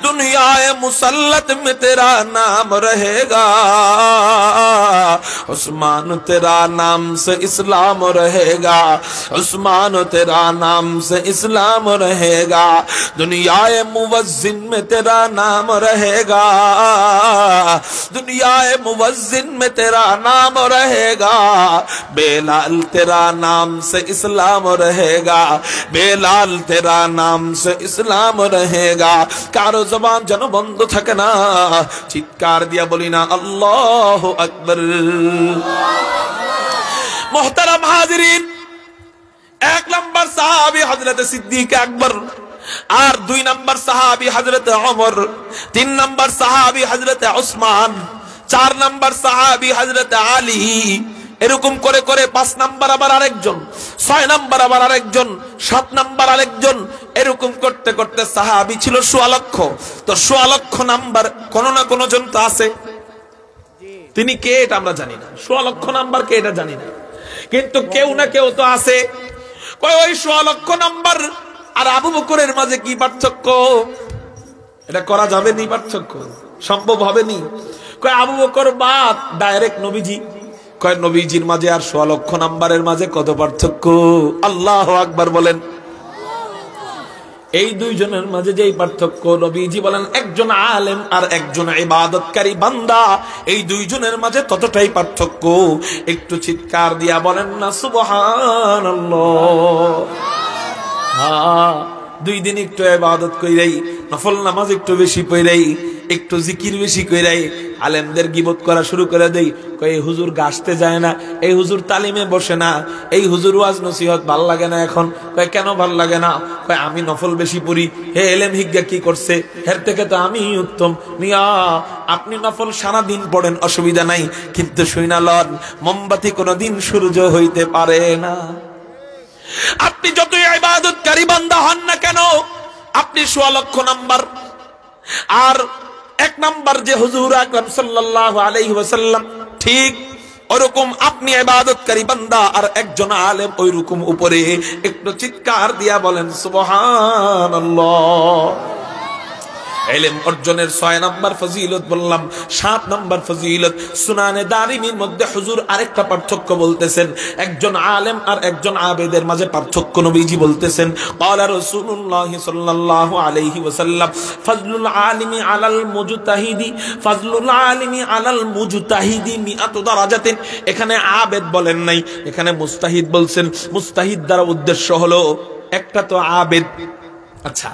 दुनियाए मुसल्लत में तेरा नाम रहेगा, उस्मान तेरा नाम से इस्लाम रहेगा, उस्मान तेरा नाम से इस्लाम रहेगा। दुनियाए मुवज्जिन में तेरा नाम रहेगा, दुनियाए मुवज्जिन में तेरा नाम रहेगा। बेलाल तेरा नाम से इस्लाम रहेगा, बेलाल तेरा नाम से इस्लाम रहेगा। कारो जबान जन बंद থাকে না, চিৎকার দিয়া বলি না আল্লাহু আকবার। मोहतरम हाजिरीन, एक नंबर साहाबी हजरत सिद्दीक अकबर, और 2 नंबर साहाबी हजरत उमर, 3 नंबर साहाबी हजरत उस्मान, 4 नंबर साहाबी हजरत आली। এরকম করে করে 5 নাম্বার আবার আরেকজন, 6 নাম্বার আবার আরেকজন, 7 নাম্বার আরেকজন, এরকম করতে করতে সাহাবী ছিল 1.5 লক্ষ। তো 1.5 লক্ষ নাম্বার কোন না কোন জন তো আছে, তিনি কে এটা আমরা জানি না, 1.5 লক্ষ নাম্বার কে এটা জানি না, কিন্তু কেউ না কেউ তো আছে। কই ওই 1.5 লক্ষ নাম্বার আর আবু বকরের মাঝে কি পার্থক্য? এটা করা যাবে নি, পার্থক্য সম্ভব হবে নি। কই আবু বকর বাদ ডাইরেক্ট নবীজি, কয় নবীজির মাঝে আর 1.5 লক্ষ নাম্বারের মাঝে কত পার্থক্য? আল্লাহু আকবার বলেন। এই দুইজনের মাঝে যেই পার্থক্য, নবীজি বলেন একজন আলেম আর একজন ইবাদতকারী বান্দা, এই দুইজনের মাঝে ততটাই পার্থক্য। একটু চিৎকার দিয়া বলেন না সুবহানাল্লাহ। হ্যাঁ, 2 দিন একটু ইবাদত কইরাই, নফল নামাজ একটু বেশি পড়াই, একটু জিকির বেশি কইরাই আলেমদের গিবত করা শুরু করে দেই। কই এই হুজুর গাছতে যায় না, এই হুজুর তালিমে বসে না, এই হুজুর ওয়াজ নসিহত ভাল লাগে না এখন। কই কেন ভাল লাগে না? কই আমি নফল বেশি পড়ি, হে এলেম হিজ্ঞা কি করছে, এর থেকে তো আমি উত্তম। মিয়া আপনি নফল সারা দিন পড়েন অসুবিধা নাই, কিন্তু শুইনা লন মোমবাতি কোনদিন সূর্য হইতে পারে না। আপনি যতই ইবাদতকারী বান্দা হন না কেন, আপনি 1.5 লক্ষ নাম্বার আর 1 নাম্বার যে হুজুর আকরাম সাল্লাল্লাহু আলাইহি ওয়াসাল্লাম, ঠিক ওরকম আপনি ইবাদতকারী বান্দা আর একজন আলেম ওই রকম উপরে। একটু চিৎকার দিয়া বলেন সুবহানাল্লাহ। ইলম অর্জনের 6 নাম্বার ফজিলত বললাম, 7 নাম্বার ফজিলত সুনানে দারিমির মধ্যে হুজুর আরেকটা পার্থক্য বলতেছেন, একজন আলেম আর একজন আবেদের মাঝে পার্থক্য নবীজি বলতেছেন। ক্বালা রাসূলুল্লাহ সাল্লাল্লাহু আলাইহি ওয়াসাল্লাম ফাজলুল আলিমি আলাল মুজতাহিদি, ফাজলুল আলিমি আলাল মুজতাহিদি মিআতু দারাজাতিন। এখানে আবেদ বলেন নাই, এখানে মুস্তাহিদ বলছেন। মুস্তাহিদ দ্বারা উদ্দেশ্য হলো একটা তো আবেদ। আচ্ছা,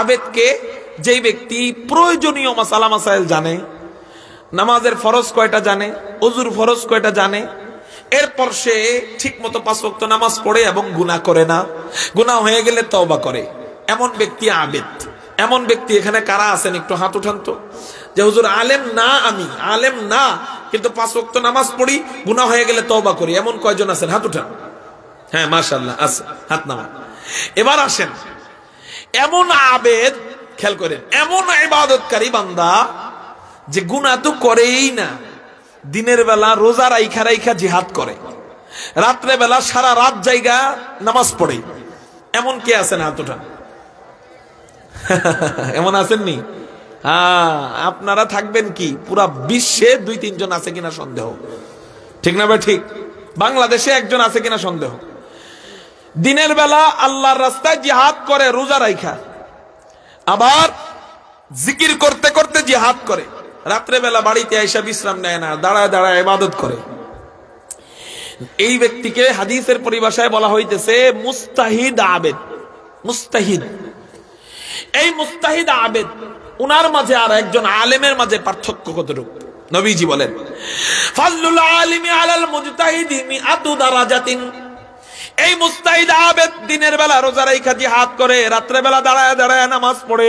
আবেদকে যেই ব্যক্তি প্রয়োজনীয় মাসালা মাসাইল জানে, নামাজের ফরজ কয়টা জানে, ওযুর ফরজ কয়টা জানে, এরপর সে ঠিক মতো 5 ওয়াক্ত নামাজ পড়ে এবং গুনাহ করে না, গুনাহ হয়ে গেলে তওবা করে, এমন ব্যক্তি আবেদ। এমন ব্যক্তি এখানে কারা আছেন একটু হাত উঠান তো, যে হুজুর আলেম না, আমি আলেম না কিন্তু 5 ওয়াক্ত নামাজ পড়ি, গুনাহ হয়ে গেলে তওবা করি, এমন কয়জন আছেন? হাত উঠান। হ্যাঁ মাশাআল্লাহ আছে, হাত নামান। এবার আসেন, এমন আবেদ, খেয়াল করেন, এমন ইবাদতকারী বান্দা যে গুনাহ তো করেই না, দিনের বেলা রোজা রাইখা রাইখা জিহাদ করে, রাত্রে বেলা সারা রাত জায়গা নামাজ পড়ে, এমন কে আছেন? হাত উঠান। এমন আছেননি? হ্যাঁ, আপনারা থাকবেন কি পুরা বিশ্বে 2-3 জন আছে কিনা সন্দেহ, ঠিক না ভাই? ঠিক। বাংলাদেশে একজন আছে কিনা সন্দেহ। দিনের বেলা আল্লাহর রাস্তায় জিহাদ করে রোজা রাইখা, আবার জিকির করতে করতে জিহাদ করে, রাত্রে বেলা বাড়িতে আইসা বিশ্রাম নেয় না, দাঁড়ায় দাঁড়ায় ইবাদত করে। এই ব্যক্তিকে হাদিসের পরিভাষায় বলা হইতেছে মুস্তাহিদ আবেদ। মুস্তাহিদ, এই মুস্তাহিদ আবেদ, উনার মাঝে আর একজন আলেমের মাঝে পার্থক্য কতটুকু? নবীজি বলেন ফাজলুল আলিমি আলাল মুজতাহিদি মিআতু দারাজাতিন। এই মুস্তাহিদ আবেদ দিনের বেলা রোজা রাইখা জিহাদ করে, রাত্রে বেলা দাঁড়ায় দাঁড়ায় নামাজ পড়ে।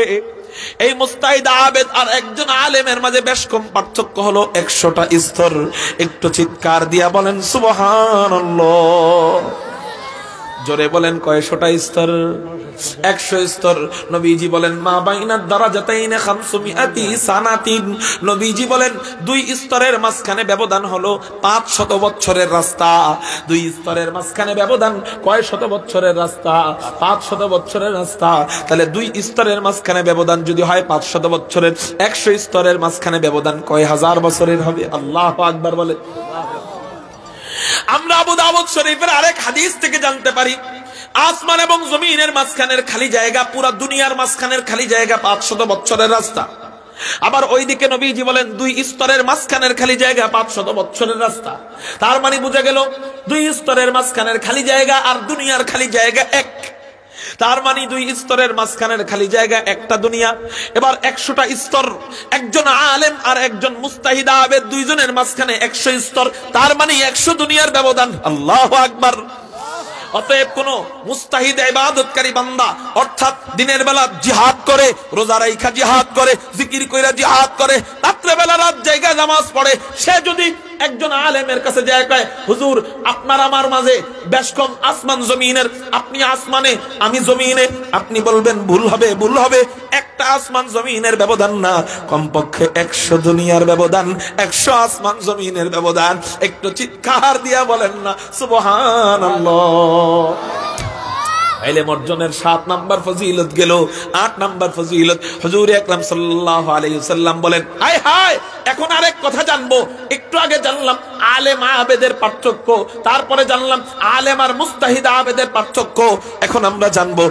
এই মুস্তাহিদ আবেদ আর একজন আলেমের মাঝে বেশ কম পার্থক্য হলো 100টা স্তর। একটু চিৎকার দিয়া বলেন সুবহানাল্লাহ। জোরে বলেন কয়শোটা স্তর? 100 স্তর। নবীজি বলেন মা বাইনা দারাজাতাইনে 500 সানাতিন। নবীজি বলেন 2 স্তরের মাঝখানে ব্যবধান হলো 500 বছরের রাস্তা। 2 স্তরের মাঝখানে ব্যবধান কয় শত বছরের রাস্তা? 500 বছরের রাস্তা। তাহলে 2 স্তরের মাঝখানে ব্যবধান যদি হয় 500 বছরের, 100 স্তরের মাঝখানে ব্যবধান কয় হাজার বছরের হবে? আল্লাহু আকবার বলে। আমরা আবু দাউদ শরীফের আরেক হাদিস থেকে জানতে পারি আসমান এবং জমিনের মাঝখানের খালি জায়গা, পুরা দুনিয়ার মাঝখানের খালি জায়গা 500 বছরের রাস্তা। আবার ওইদিকে নবীজি বলেন 2 স্তরের মাঝখানের খালি জায়গা 500 বছরের রাস্তা। তার মানে বোঝা গেল 2 স্তরের মাঝখানের খালি জায়গা আর দুনিয়ার খালি জায়গা এক। তার মানে 2 স্তরের মাঝখানের খালি জায়গা একটা দুনিয়া। এবার 100টা স্তর, একজন আলেম আর একজন মুস্তাহিদ আবেদ দুইজনের মাঝখানে 100 স্তর, তার মানে 100 দুনিয়ার ব্যবধান। আল্লাহু আকবার। অতএব কোন মুস্তাহিদ ইবাদতকারী বান্দা অর্থাৎ দিনের বেলা জিহাদ করে, রোজা রাইখা জিহাদ করে, জিকির কইরা জিহাদ করে, রাত্রে বেলা রাত জায়গা নামাজ পড়ে, সে যদি একজন আলেমের কাছে যায় কয় হুজুর আপনার আমার মাঝে বেশ কম আসমান জমিনের, আপনি আসমানে আমি জমিনে, আপনি বলবেন ভুল হবে, ভুল হবে, একটা আসমান জমিনের ব্যবধান না, কমপক্ষে 100 দুনিয়ার ব্যবধান, 100 আসমান জমিনের ব্যবধান। একটু চিৎকার দিয়া বলেন না সুবহানাল্লাহ। ইলম অর্জনের 7 নাম্বার ফজিলত গেল। 8 নাম্বার ফজিলত হুজুর আকরাম সাল্লাল্লাহু আলাইহি ওয়াসাল্লাম বলেন, হায় হায় এখন আরেক কথা জানবো। একটু আগে জানলাম আলেম আবেদের পার্থক্য, তারপরে জানলাম আলেম আর মুস্তাহিদ আবেদের পার্থক্য। এখন আমরা জানবো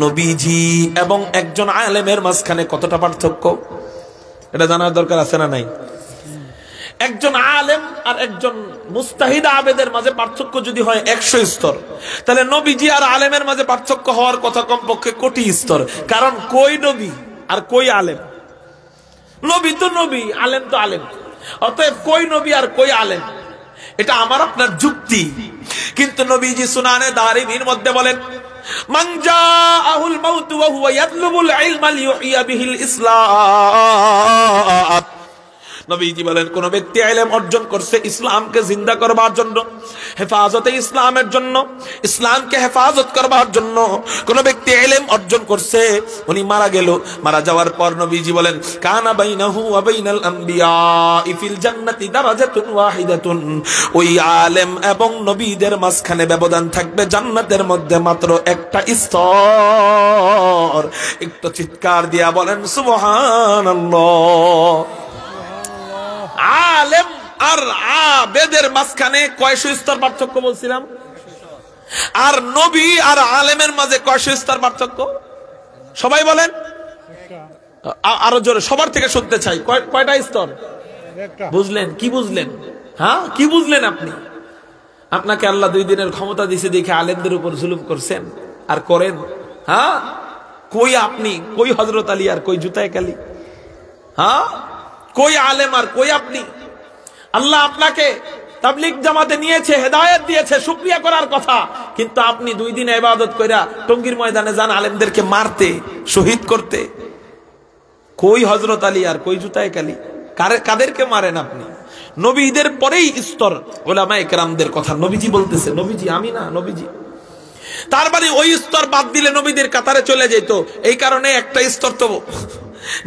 নবীজি এবং একজন আলেমের মাঝখানে কতটা পার্থক্য। এটা জানার দরকার আছে না নাই? একজন আলেম আর একজন মুস্তাহিদ আবেদের মাঝে পার্থক্য যদি হয় 100 স্তর, তাহলে নবীজি আর আলেমের মাঝে পার্থক্য হওয়ার কথা কমপক্ষে কোটি স্তর। কারণ কই নবী আর কই আলেম? নবী তো নবী, আলেম তো আলেম। অতএব কই নবী আর কই আলেম, এটা আমার আপনার যুক্তি। কিন্তু নবীজি সুনানে দারিমির মধ্যে বলেন মান জাআহুল মাউতু ওয়া হুয়া ইয়াতলুবুল ইলমা লিইহইয়া বিহিল ইসলাম। নবীজি বলেন কোন ব্যক্তি ইলম অর্জন করছে ইসলামকে জিন্দা করবার জন্য, হেফাজতে ইসলামের জন্য, ইসলামকে হেফাজত করবার জন্য কোন ব্যক্তি ইলম অর্জন করছে, উনি মারা গেল। মারা যাওয়ার পর নবীজি বলেন কানা বাইনাহু ওয়া বাইনাল আমবিয়া ফিল জান্নাতি দারাজাতুন ওয়াহিদাতুন। ওই আলেম এবং নবীদের মাঝখানে ব্যবধান থাকবে জান্নাতের মধ্যে মাত্র একটা স্তর। একটু চিৎকার দিয়া বলেন সুবহানাল্লাহ। আলেম আর আবেদের মাঝখানে কয়শো স্তর পার্থক্য বলছিলাম? আর নবী আর আলেমের মাঝে কয়শো স্তর পার্থক্য? সবাই বলেন, আরো জোরে সবার থেকে শুনতে চাই, কয়টা স্তর? বুঝলেন? কি বুঝলেন? হ্যাঁ কি বুঝলেন আপনি? আপনাকে আল্লাহ 2 দিনের ক্ষমতা দিছে দেখে আলেমদের উপর জুলুম করছেন আর করেন। হ্যাঁ কই আপনি, কই হযরত আলী আর কই জুতায় কালি? হ্যাঁ কই আলেম আর কই আপনি? আল্লাহ আপনাকে তাবলীগ জামাতে নিয়েছে, হেদায়েত দিয়েছে, শুকরিয়া করার কথা, কিন্তু আপনি 2 দিন ইবাদত কইরা টঙ্গীর ময়দানে যান আলেমদেরকে মারতে, শহীদ করতে। কই হযরত আলী আর কই জুতায় কালি? কাদেরকে মারেন আপনি? নবীদের পরেই স্তর উলামায়ে কেরামদের কথা নবীজি বলতেছে, নবীজি আমি না, নবীজি। তার মানে ওই স্তর বাদ দিলে নবীদের কাতারে চলে যেত। এই কারণে একটা স্তর তো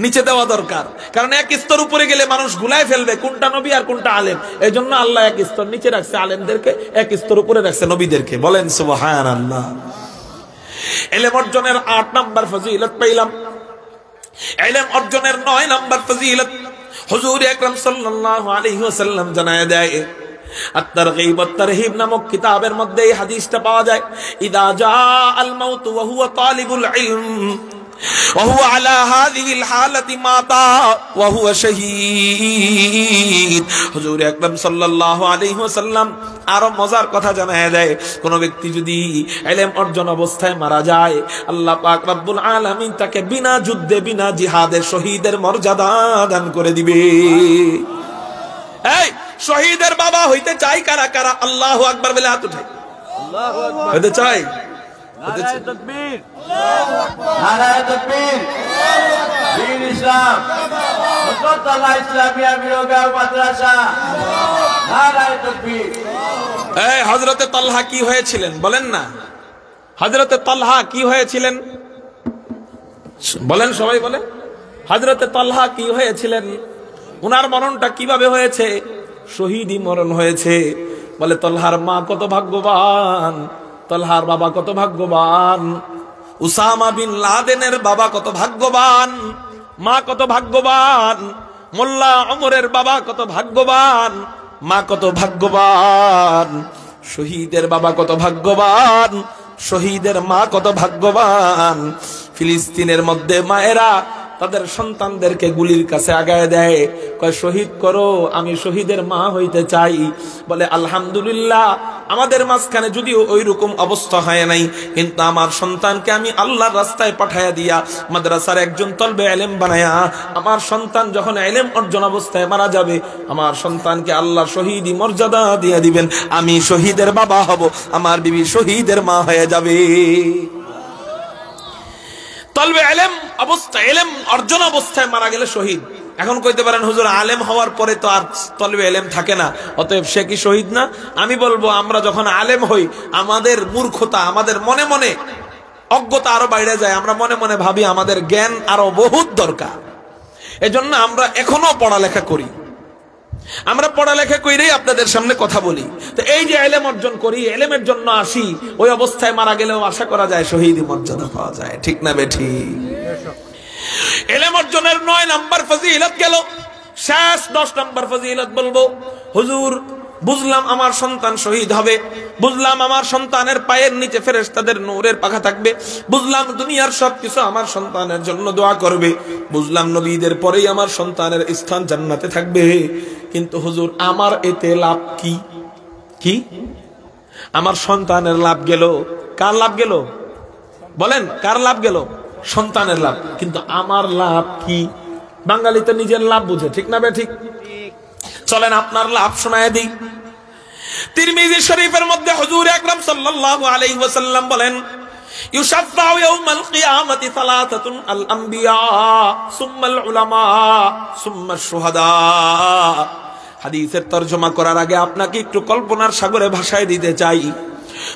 নিচে দেওয়া দরকার, কারণ এক স্তর উপরে গেলে মানুষ গুলায় ফেলবে কোনটা নবী আর কোনটা আলেম। এই জন্য আল্লাহ এক স্তর নিচে রাখছে আলেমদেরকে, এক স্তর উপরে রাখছে নবীদেরকে। বলেন সুবহানাল্লাহ। ইলম অর্জনের 8 নাম্বার ফজিলত পাইলাম। ইলম অর্জনের 9 নাম্বার ফজিলত হুজুর আকরাম সাল্লাল্লাহু আলাইহি ওয়াসাল্লাম জানায় দেয়। আত-তারগীব ওয়াত-তারহিব নামক কিতাবের মধ্যে এই হাদিসটা পাওয়া যায়, ইদা জাআল মাউত ওয়া হুয়া তালিবুল ইলম وهو على هذه الحالة مات وهو شهيد। হুজুর আকরাম সাল্লাল্লাহু আলাইহি ওয়াসাল্লাম আরো মজার কথা জানায় দেয়, কোন ব্যক্তি যদি ইলম অর্জন অবস্থায় মারা যায়, আল্লাহ পাক রব্বুল আলামিন তাকে বিনা যুদ্ধে বিনা জিহাদে শহীদের মর্যাদা দান করে দিবে। এই শহীদের বাবা হইতে চাই কারা কারা? আল্লাহু আকবার বলে হাত উঠাই। আল্লাহু আকবার হইতে চাই? নারায়ে তাকবীর, নারায়ে তাকবীর, দ্বীন ইসলাম, মুতাল্লা ইসলামিয়া বিরোগা মাদ্রাসা, নারায়ে তাকবীর। এই হযরতে তালহা কি হয়েছিলেন বলেন না? হযরতে তালহা কি হয়েছিলেন বলেন, সবাই বলেন। হযরতে তালহা কি হয়েছিলেন? উনার মরণটা কিভাবে হয়েছে? শহীদি মরণ হয়েছে। বলে তালহার মা কত ভাগ্যবান, তালহার বাবা কত ভাগ্যবান, উসামা বিন লাদেনের বাবা কত ভাগ্যবান, মা কত ভাগ্যবান, মোল্লা ওমরের বাবা কত ভাগ্যবান, মা কত ভাগ্যবান, শহীদের বাবা কত ভাগ্যবান, শহীদের মা কত ভাগ্যবান। ফিলিস্তিনের মধ্যে মায়েরা তাদের সন্তানদেরকে গুলির কাছে আগায় দেয়, কয় শহীদ করো, আমি শহীদের মা হইতে চাই। বলে আলহামদুলিল্লাহ, আমাদের মাঝখানে যদিও ওই রকম অবস্থা হয় নাই, কিন্তু আমার সন্তানকে আমি আল্লাহর রাস্তায় পাঠায়া দিয়া মাদ্রাসার একজন তলবে ইলম বানায়া, আমার সন্তান যখন ইলম অর্জন অবস্থায় মারা যাবে, আমার সন্তানকে আল্লাহ শহীদি মর্যাদা দিয়ে দিবেন, আমি শহীদের বাবা হব, আমার বিবি শহীদের মা হয়ে যাবে। তলবে ইলম অবস্থা, ইলম অর্জন অবস্থায় মারা গেলে শহীদ। এখন কইতে পারেন হুজুর আলেম হওয়ার পরে তো আর তলবে ইলম থাকে না, অতএব সে কি শহীদ না? আমি বলবো আমরা যখন আলেম হই, আমাদের মূর্খতা, আমাদের মনে মনে অজ্ঞতা আরো বাইরে যায়, আমরা মনে মনে ভাবি আমাদের জ্ঞান আরো বহুত দরকার, এজন্য আমরা এখনো পড়ালেখা করি। আমরা পড়ালেখা কইরেই আপনাদের সামনে কথা বলি। তো এই যে ইলম অর্জন করি, ইলমের জন্য আসি, ওই অবস্থায় মারা গেলেও আশা করা যায় শহীদি মর্যাদা পাওয়া যায়, ঠিক না বেঠি? ইলম অর্জনের 9 নাম্বার ফজিলত গেল, শেষ 10 নাম্বার ফজিলত বলবো। হুজুর বুঝলাম আমার সন্তান শহীদ হবে, বুঝলাম আমার সন্তানের পায়ের নিচে ফেরেশতাদের নূরের পাখা থাকবে, বুঝলাম দুনিয়ার সবকিছু আমার সন্তানের জন্য দোয়া করবে, বুঝলাম নবীদের পরেই আমার সন্তানের স্থান জান্নাতে থাকবে, কিন্তু হুজুর আমার এতে লাভ কি? কি আমার সন্তানের লাভ গেল, কার লাভ গেল বলেন? কার লাভ গেল? সন্তানের লাভ, কিন্তু আমার লাভ কি? বাঙালি তো নিজের লাভ বুঝে, ঠিক না বে ঠিক? চলেন আপনার লাভ শোনায় দিই। তিরমিজি শরীফের মধ্যে হুজুর আকরাম সাল্লাল্লাহু আলাইহি ওয়াসাল্লাম বলেন, ইউশাফাউ ইয়াউমাল কিয়ামাতি সালাসাতুন আল আমবিয়া সুম্মাল উলামা সুম্মাশ শুহাদা। হাদিসের তরজমা করার আগে আপনাকে একটু কল্পনার সাগরে ভাষায় দিতে চাই।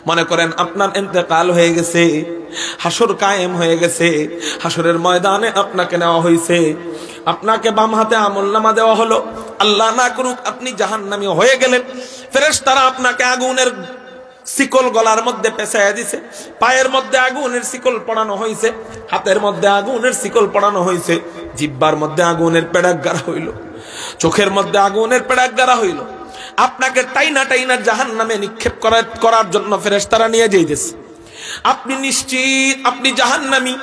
মনে করেন আপনার ইন্তেকাল হয়ে গেছে, হাসর কায়েম হয়ে গেছে, হাসরের ময়দানে আপনাকে নেওয়া হয়েছে, আপনাকে বাম হাতে আমলনামা দেওয়া হলো, আল্লাহ না করুক আপনি জাহান্নামী হয়ে গেলেন, ফেরেশতারা আপনাকে আগুনের শিকল গলার মধ্যে পেঁচাইয়া দিছে, পায়ের মধ্যে আগুনের শিকল পড়ানো হয়েছে, হাতের মধ্যে আগুনের শিকল পড়ানো হয়েছে, জিহ্বার মধ্যে আগুনের পেড়াক গাড়া হইল, চোখের মধ্যে আগুনের পেড়াক গাড়া হইল, আপনাকে টাইনা টাইনা জাহান্নামে নিক্ষেপ করার জন্য ফেরেশতারা নিয়ে যাইতেছে। আপনি নিশ্চিত আপনি জাহান্নামী,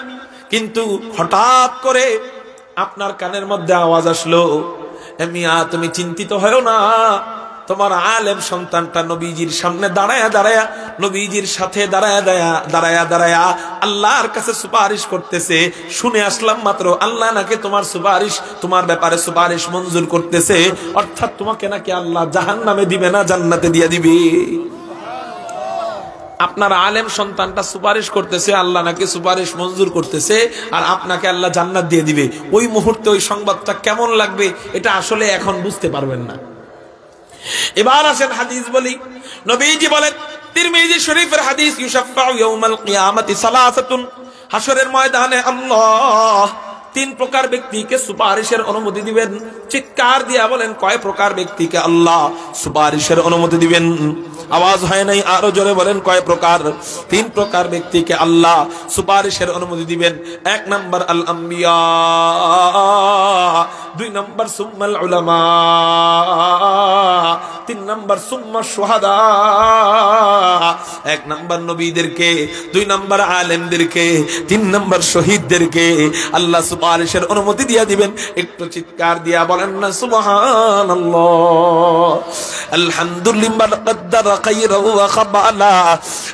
কিন্তু হঠাৎ করে আপনার কানের মধ্যে আওয়াজ আসলো, মিয়া তুমি চিন্তিত হয়ো না, তোমার আলেম সন্তানটা নবীজির সামনে দাঁড়ায়া দাঁড়ায়া, নবীজির সাথে দাঁড়ায়া আল্লাহর কাছে সুপারিশ করতেছে, শুনে আসলাম মাত্র, আল্লাহ নাকি তোমার সুপারিশ, তোমার ব্যাপারে সুপারিশ মঞ্জুর করতেছে, অর্থাৎ তোমাকে নাকি আল্লাহ জাহান্নামে দিবে না, জান্নাতে দিয়ে দিবে। আপনার আলেম সন্তানটা সুপারিশ করতেছে, আল্লাহ নাকি সুপারিশ মঞ্জুর করতেছে, আর আপনাকে আল্লাহ জান্নাত দিয়ে দিবে। ওই মুহূর্তে ওই সংবাদটা কেমন লাগবে এটা আসলে এখন বুঝতে পারবেন না। এবার আসেন হাদিস বলি। নবীজি বলেন, তিরমিজি শরীফের হাদিস, ইউশাফাউ ইয়াউমাল কিয়ামাতি সালাসাতুন, হাসরের ময়দানে আল্লাহ 3 প্রকার ব্যক্তিকে সুপারিশের অনুমতি দিবেন। চিৎকার দিয়া বলেন, কয় প্রকার ব্যক্তিকে আল্লাহ সুপারিশের অনুমতি দিবেন? আওয়াজ হয় নাই, আরো জোরে বলেন, কয় প্রকার? 3 প্রকার ব্যক্তিকে আল্লাহ সুপারিশের অনুমতি দিবেন। 1 নাম্বার আল আম্বিয়া, 2 নাম্বার সুম্মাল উলামা, 3 নাম্বার সুম্মা শুহাদা। 1 নাম্বার নবীদেরকে, 2 নাম্বার আলেমদেরকে, 3 নাম্বার শহীদদেরকে আল্লাহ সুপারিশের অনুমতি দিয়া দিবেন। একটু চিৎকার দিয়া বলেন না সুবহানাল্লাহ। আলহামদুলিল্লাহ কদ্দারা খায়রা ওয়া খাবালা,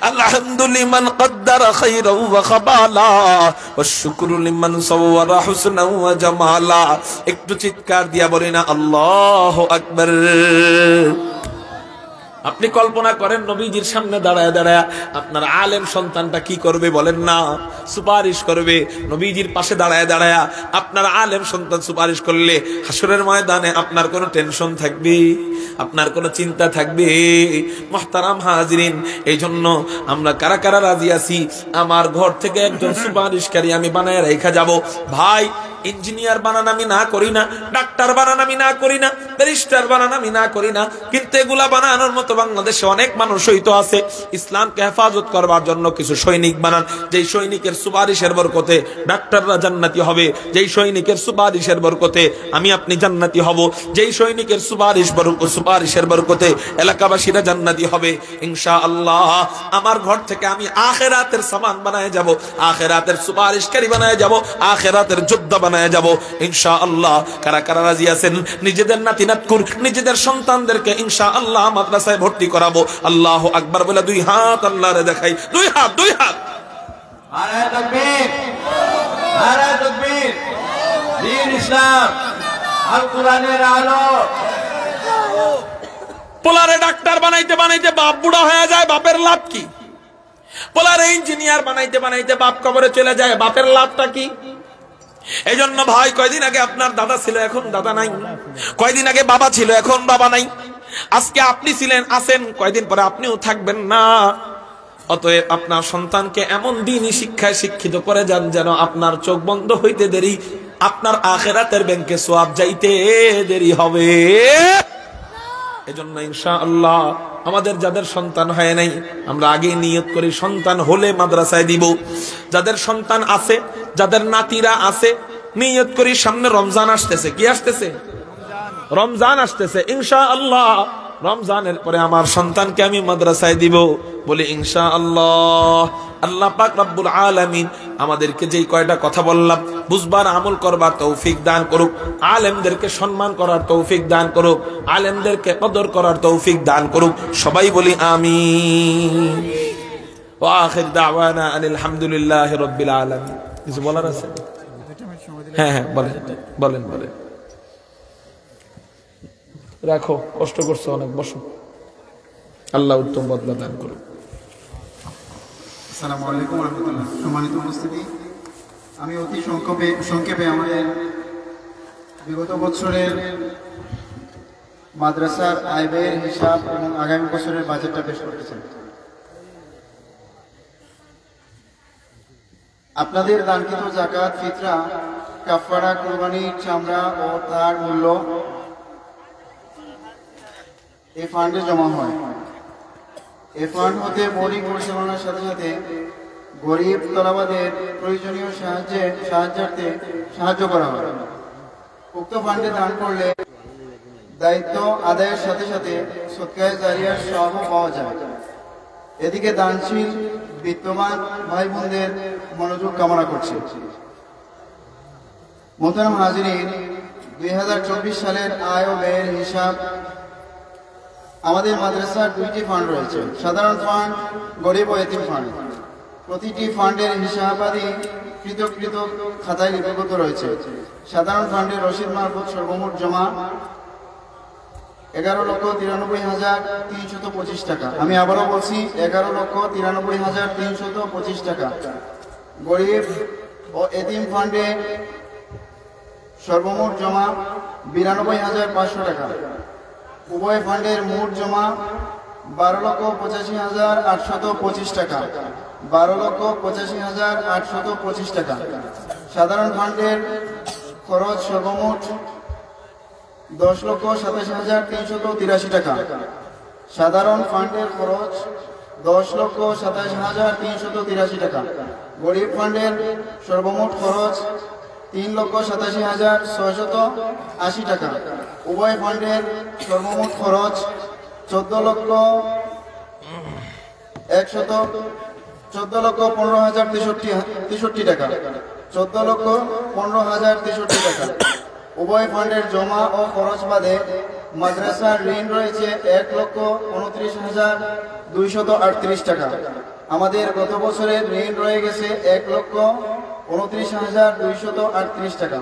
আলহামদুলিল্লাহ কদ্দারা খায়রা ওয়া খাবালা, ওয়া শুকরু লিমান সাওয়ারা হুসনা ওয়া জামালা। একটু চিৎকার দিয়া বলেন না আল্লাহু আকবার। আপনি কল্পনা করেন নবীজির সামনে দাঁড়ায় দাঁড়ায় আপনার আলেম সন্তানটা কি করবে বলেন না? সুপারিশ করবে। নবীজির পাশে দাঁড়ায় দাঁড়ায় আপনার আলেম সন্তান সুপারিশ করলে হাসরের ময়দানে আপনার কোনো টেনশন থাকবে? আপনার কোনো চিন্তা থাকবে? মুহতারাম হাজিরিন, এই জন্য আমরা কারা কারা রাজি আছি আমার ঘর থেকে একজন সুপারিশকারী আমি বানায় রেখা যাব? ভাই, ইঞ্জিনিয়ার বানান আমি না করি না, ডাক্তার বানান আমি না করি না, ব্যারিস্টার বানান আমি না করি না, কিন্তু এগুলা বানানোর মতো বাংলাদেশে অনেক মানুষই তো আছে। ইসলামকে হেফাজত করবার জন্য কিছু সৈনিক বানান, যেই সৈনিকের সুপারিশের বরকতে ডাক্তাররা জান্নাতি হবে, যেই সৈনিকের সুপারিশের বরকতে আমি আপনি জান্নাতি হব, যেই সৈনিকের সুপারিশের বরকতে এলাকাবাসীরা জান্নাতি হবে ইনশাআল্লাহ। আমার ঘর থেকে আমি আখিরাতের সামান বানায় যাব, আখিরাতের সুপারিশকারী বানায় যাব, আখিরাতের যোদ্ধা বানায় যাব ইনশাআল্লাহ। কারা কারা রাজি আছেন নিজেদের নাতি নাতকুর নিজেদের সন্তানদেরকে ইনশাআল্লাহ মাদ্রাসায় ভর্তি করাবো? আল্লাহু আকবার বলে দুই হাত আল্লাহরে দেখাই, দুই হাত, দুই হাত। নারায়ে তাকবীর, নারায়ে তাকবীর। দ্বীন ইসলাম, আল কোরআনের আলো। পোলারে ডাক্তার বানাইতে বানাইতে বাপ বুড়া হয়ে যায়, বাপের লাভ কি? পোলারে ইঞ্জিনিয়ার বানাইতে বানাইতে বাপ কবরে চলে যায়, বাপের লাভটা কি? এই জন্য ভাই, কয়দিন আগে আপনার দাদা ছিল, এখন দাদা নাই। কয়দিন আগে বাবা ছিল, এখন বাবা নাই। আজকে আপনি ছিলেন, আছেন, কয়দিন পরে আপনিও থাকবেন না। অতএব আপনার সন্তানকে এমন দ্বীনি শিক্ষায় শিক্ষিত করে যান যেন আপনার চোখ বন্ধ হইতে দেরি আপনার আখিরাতের ব্যাংকে সওয়াব যাইতে দেরি হবে। এজন্য ইনশাআল্লাহ আমাদের যাদের সন্তান হয় নাই, আমরা আগে নিয়ত করি সন্তান হলে মাদ্রাসায় দিব। যাদের সন্তান আছে, যাদের নাতিরা আছে, নিয়ত করি সামনে রমজান আসতেছে। কি আসতেছে? রমজান আসতেছে। ইনশাআল্লাহ রমজানের পরে আমার সন্তানকে আমি মাদ্রাসায় দিব, বলি ইনশাআল্লাহ। আল্লাহ পাক রব্বুল আলামিন আমাদেরকে যেই কয়টা কথা বললাম বুঝবার আমল করবার তৌফিক দান করুক, আলেমদেরকে সম্মান করার তৌফিক দান করুক, আলেমদেরকে কদর করার তৌফিক দান করুক। সবাই বলি আমিন। ওয়া আখির দাওয়ানা আনিল হামদুলিল্লাহি রাব্বিল আলামিন। কিছু বলার আছে? হ্যাঁ হ্যাঁ, বলেন বলেন বলেন। রাখো, কষ্ট করছো অনেক, বসো। আল্লাহ উত্তম বদলা দান করুন। আসসালামু আলাইকুম ওয়া রাহমাতুল্লাহ। সম্মানিত উপস্থিতি, আমি অতি সংক্ষেপে আমাদের বিগত বছরের মাদ্রাসার আয় ব্যয়ের হিসাব এবং আগামী বছরের বাজেটটা পেশ করতে চাই। আপনাদের দানকৃত যাকাত, ফিতরা, কাফারা, কুরবানির চামড়া ও তার মূল্য এই ফান্ডে জমা হয়। এই ফান্ড হতে মৌলিক পরিচালনার সাথে সাথে গরিব তলাবাদের প্রয়োজনীয় সাহায্যার্থে সাহায্য করা হয়। উক্ত ফান্ডে দান করলে দায়িত্ব আদায়ের সাথে সাথে সদকায়ে জারিয়ার সওয়াব পাওয়া যায়। এদিকে দানশীল বিত্তবান ভাই বোনদের মনোযোগ কামনা করছে। মোহতারাম হাজিরিন, 2024 সালের আয় ও ব্যয়ের হিসাব। আমাদের মাদ্রাসার দুইটি ফান্ড রয়েছে, সাধারণ ফান্ড, গরিব ও এতিম ফান্ড। প্রতিটি ফান্ডের হিসাবাদি পৃথক পৃথক খাতায় লিপিবদ্ধ রয়েছে। সাধারণ ফান্ডের রসিদ মারফত সর্বমোট জমা 11,93,325 টাকা। আমি আবারও বলছি, 11,93,325 টাকা। গরিব ও এতিম ফান্ডে সর্বমোট জমা 92,500 টাকা। উভয় ফান্ডের মোট জমা 12,85,825 টাকা। 12,85,825 টাকা। সাধারণ ফান্ডের খরচ সর্বমোট 10,87,383 টাকা। সাধারণ ফান্ডের খরচ 10,87,383 টাকা। গরিব ফান্ডের সর্বমোট খরচ 3,87,680 টাকা। উভয় ফান্ডের সর্বমোট খরচ 14,15,063 টাকা। 14,15,063 টাকা। উভয় ফান্ডের জমা ও খরচ বাদে মাদ্রাসার ঋণ রয়েছে 1,29,238 টাকা। আমাদের গত বছরের ঋণ রয়ে গেছে 1,29,238 টাকা।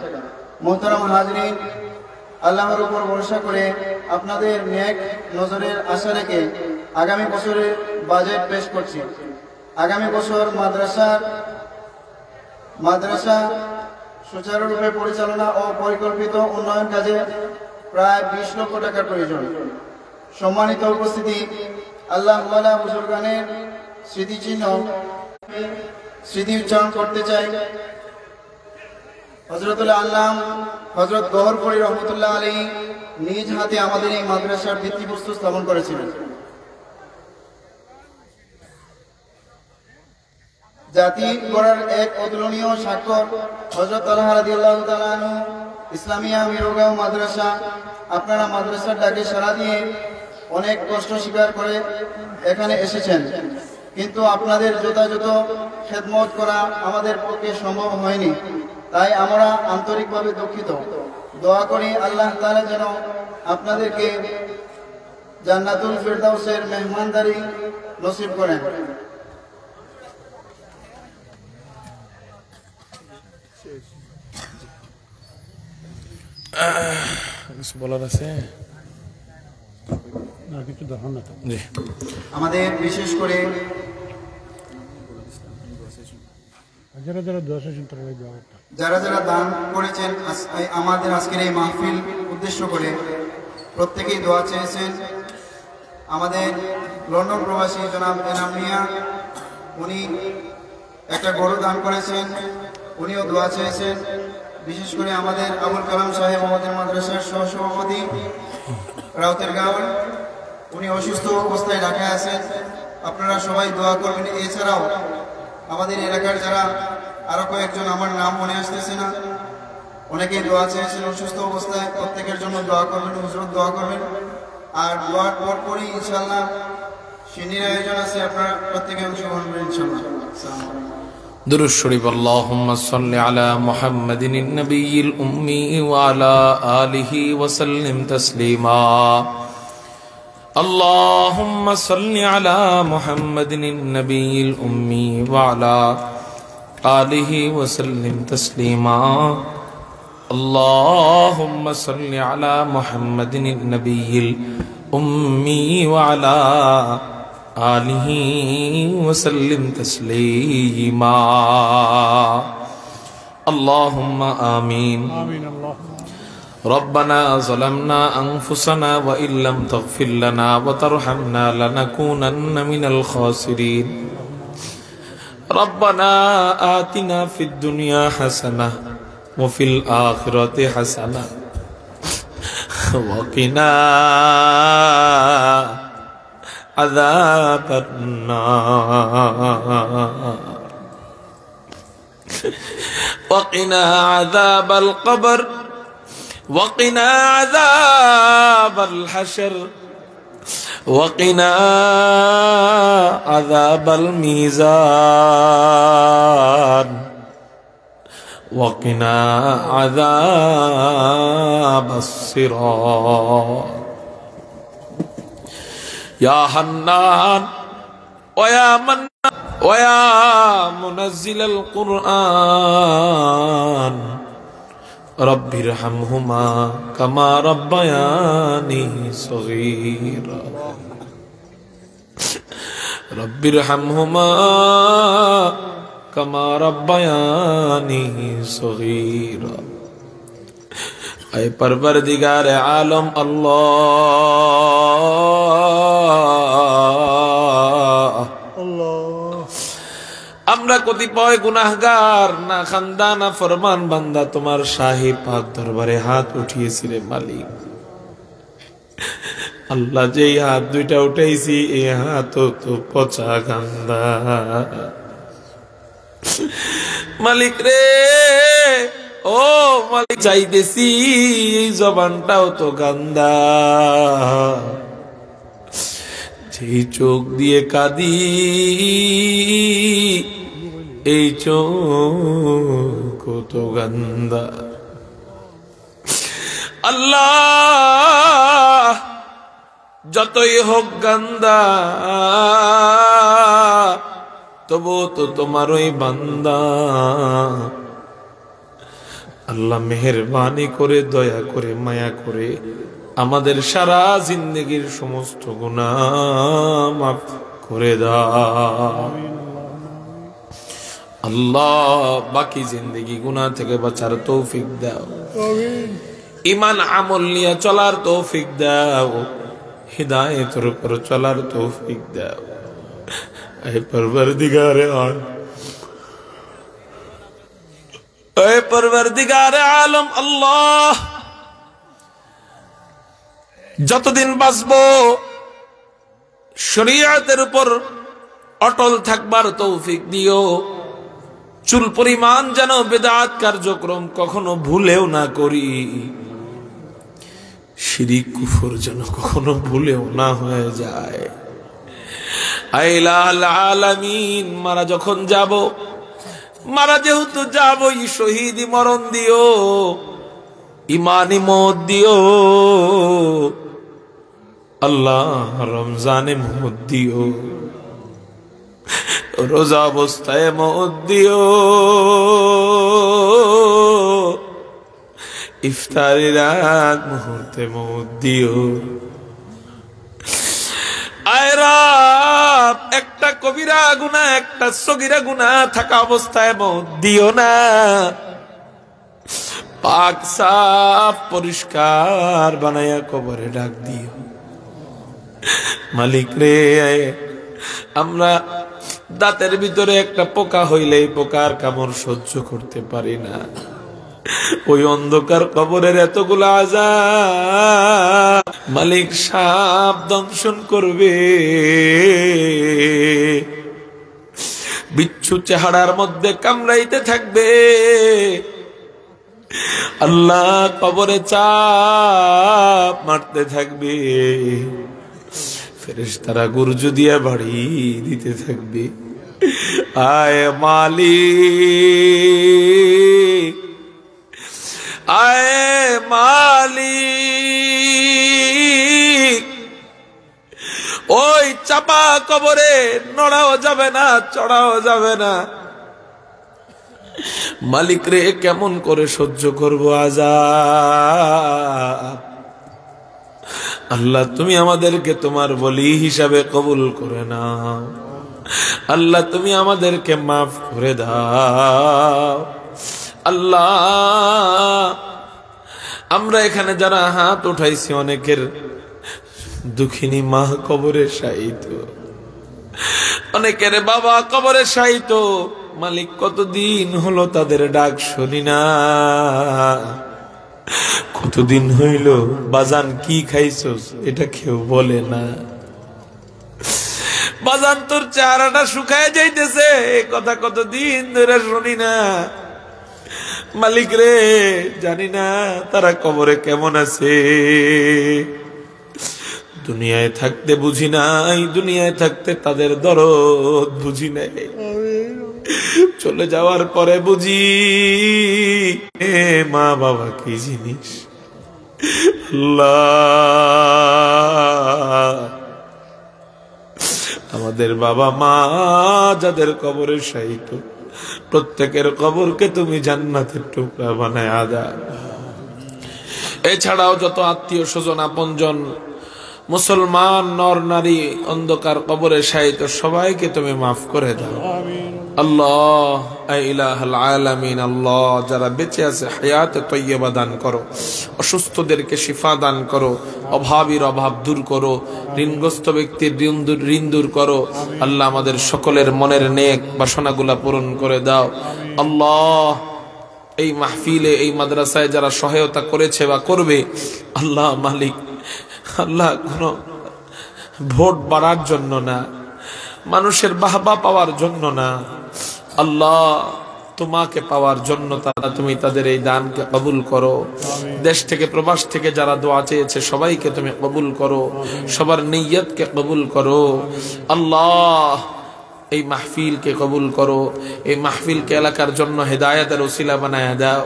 মোহতারাম হাজরিন, আল্লাহর উপর ভরসা করে আপনাদের নেক নজরের আশা রেখে আগামী বছরের বাজেট পেশ করছি। আগামী বছর মাদ্রাসা সুচারুরূপে পরিচালনা ও পরিকল্পিত উন্নয়ন কাজে প্রায় 20 লক্ষ টাকার প্রয়োজন। সম্মানিত উপস্থিতি, আল্লাহ ওয়ালা বুজুর্গানের স্মৃতি উচ্চারণ করতে চাই। হযরতুল আল্লাম হযরত গহরপুরী রহমতুল্লাহ আলাইহি নিজ হাতে আমাদের এই মাদ্রাসার ভিত্তিপ্রস্তর স্থাপন করেছিলেন। জাতি গড়ার এক অতুলনীয় স্বাক্ষর হযরত তালহা রাদিয়াল্লাহু তাআলা আনহু ইসলামিয়া মিরগাঁও মাদ্রাসা। আপনারা মাদ্রাসার ডাকে সাড়া দিয়ে অনেক কষ্ট স্বীকার করে এখানে এসেছেন, কিন্তু আপনাদের যথাযথ খেদমত করা আমাদের পক্ষে সম্ভব হয়নি। তাই আমরা আন্তরিকভাবে দুঃখিত। দোয়া করি আল্লাহ তাআলা যেন আপনাদেরকে জান্নাতুল ফিরদাউসের মেহমানদারি নসিব করেন। বলার আছে আমাদের বিশেষ করে যারা যারা দান করেছেন আমাদের আজকের এই মাহফিল উদ্দেশ্য করে প্রত্যেকেই দোয়া চেয়েছেন। আমাদের লন্ডন প্রবাসী জনাব এনাম মিয়া, উনি একটা গরু দান করেছেন, উনিও দোয়া চেয়েছেন। বিশেষ করে আমাদের আবুল কালাম সাহেব আমাদের মাদ্রাসার সহসভাপতি রাউতের গাঁও, উনি অসুস্থ অবস্থায় ঢাকায় আছেন, আপনারা সবাই দোয়া করবেন। এছাড়াও আমাদের এলাকার যারা আরো কয়েকজন, আমার নাম মনে আসতেছে না, অনেকেই দোয়া চেয়েছেন অসুস্থ অবস্থায়, প্রত্যেকের জন্য দোয়া করবেন, হুজুর দোয়া করবেন। আর দোয়ার পরপরই ইনশাআল্লাহ সিন্নির আয়োজন আছে, আপনারা প্রত্যেকে অংশগ্রহণ করবেন ইনশাআল্লাহ। আসসালামু আলাইকুম। दुरूद शरीफ अल्लाहुम्मा सल्लि अला मुहम्मदिन नबिय्यिल उम्मी व अला आलिहि व सल्लिम तस्लीमा। अल्लाहुम्मा सल्लि अला मुहम्मदिन नबिय्यिल उम्मी व अला आलिहि व सल्लिम तस्लीमा। अल्लाहुम्मा सल्लि अला मुहम्मदिन नबिय्यिल उम्मी व अला आलिहि वसल्लिम तस्लीमा। अल्लाहुम्मा आमीन। रब्बना ज़लमना अनफुसना व इल्लम तग़फिर लना व तरहमना लनकूनन्न मिनल खासिरीन। रब्बना आतिना फिद दुनिया हसना व फिल आखिरति हसना व क़िना عذاب النار وقنا عذاب القبر وقنا عذاب الحشر وقنا عذاب الميزان وقنا عذاب الصراط या हन्नान वया मन्नान वया मुनज़्ज़िलल कुरआन रब्बिरहमहुमा कमा रब्बयानी सगीरा रब्बिरहमहुमा कमा रब्बयानी सगीरा। ऐ परवरदिगार आलम अल्लाह, আমরা কতিপয় গুনাহগার না খান্দা না ফরমান বান্দা তোমার শাহী পাক দরবারে হাত উঠিয়েছি রে মালিক। আল্লাহ যেই হাত দুইটা উঠাইছি এই হাত তো পচা গান্দা মালিক রে। ও মালিক চাইতেছি এই জবানটাও তো গান্দা, যেই চোখ দিয়ে কাঁদি এই চোখ তো গান্দা। আল্লাহ যতই হোক গান্দা তবু তো তোমারই বান্দা। আল্লাহ মেহেরবানি করে দয়া করে মায়া করে আমাদের সারা জিন্দগির সমস্ত গুনাহ মাফ করে দাও আল্লাহ। বাকি জিন্দগি গুনাহ থেকে বাঁচার তৌফিক দাও, ঈমান আমল নিয়ে চলার তৌফিক দাও, হিদায়াতের উপর চলার তৌফিক দাও। এ পরওয়ারদিগারে আলম, এ পরওয়ারদিগারে আলম আল্লাহ, যতদিন বাঁচবো শরীয়তের উপর অটল থাকবার তৌফিক দিও। চুল পরিমাণ যেন বেদাত কার্যক্রম কখনো ভুলেও না করি, শিরিক কুফর যেন কখনো ভুলেও না হয়ে যায়। আইলাল আলামিন, মারা যখন যাব, মারা যেহেতু যাবই, শহীদি মরণ দিও, ইমানি মত দিও আল্লাহ, রমজানে মত দিও, রোজা অবস্থায় মত দিও, ইফতারের আগ মুহূর্তে মত দিও। আয় রব, একটা কবিরা গুনাহ একটা সগীরা গুনাহ থাকা অবস্থায় মত দিও না, পাক সাফ পরিষ্কার বানায়া কবরে ডাক দিও। মালিক রে, আমরা দাঁতের ভিতরে একটা পোকা হইলে পোকার কামড় সহ্য করতে পারি না, ওই অন্ধকার কবরের এতগুলো আযাব মালিক সাপ দংশন করবে, বিচ্ছু চেহারার মধ্যে কামড়াইতে থাকবে আল্লাহ, কবরে চাপ মারতে থাকবে, ফেরেশতারা গুরজু দিয়া বাড়ি দিতে থাকবে। আয় মালিক, আয় মালিক, ওই চাপা কবরে নড়াও যাবে না, চড়াও যাবে না। মালিক রে, কেমন করে সহ্য করবো আযাব? আল্লাহ, তুমি আমাদেরকে তোমার বলি হিসাবে কবুল করে নাও। আল্লাহ, তুমি আমাদেরকে মাফ করে দাও। আল্লাহ, আমরা এখানে যারা হাত উঠাইছি অনেকের দুঃখিনী মা কবরে শায়িত, অনেকের বাবা কবরে শায়িত। মালিক, কতদিন হলো তাদের ডাক শুনি না, কতদিন হইল বাজান কি খাইছস এটা কেউ বলে না, বাজান তোর চেহারাটা শুকায় যাইতেছে এই কথা কতদিন ধরে শুনি না। মালিক রে, জানি না তারা কবরে কেমন আছে। দুনিয়ায় থাকতে বুঝি নাই, দুনিয়ায় থাকতে তাদের দরদ বুঝি নাই, চলে যাওয়ার পরে বুঝি মা বাবা কি জিনিস। আল্লাহ, আমাদের বাবা মা যাদের কবরে শায়িত, প্রত্যেকের কবরকে তুমি জান্নাতের টুকরা বানায় দাও। এছাড়াও যত আত্মীয় স্বজন আপনজন মুসলমান নর নারী অন্ধকার কবরে শায়িত সবাইকে তুমি মাফ করে দাও আল্লাহ। ইলাহাল আলামিন, আল্লাহ, যারা বেঁচে আছে হায়াতে তৈয়বা দান করো, অসুস্থদেরকে শিফা দান করো, অভাবীর অভাব দূর করো, ঋণগ্রস্ত ব্যক্তির ঋণ দূর করো আল্লাহ। আমাদের সকলের মনের নেক বাসনাগুলা পূরণ করে দাও আল্লাহ। এই মাহফিলে, এই মাদ্রাসায় যারা সহায়তা করেছে বা করবে আল্লাহ মালিক, আল্লাহ কোন ভোট বাড়ার জন্য না, মানুষের বাহবা পাওয়ার জন্য না, আল্লাহ তোমাকে পাওয়ার জন্য তারা, তুমি তাদের এই দানকে কবুল করো। দেশ থেকে প্রবাস থেকে যারা দোয়া চেয়েছে সবাইকে তুমি কবুল করো, সবার নিয়তকে কবুল করো আল্লাহ। এই মাহফিলকে কবুল করো, এই মাহফিলকে এলাকার জন্য হেদায়েতের ওসিলা বানায়া দাও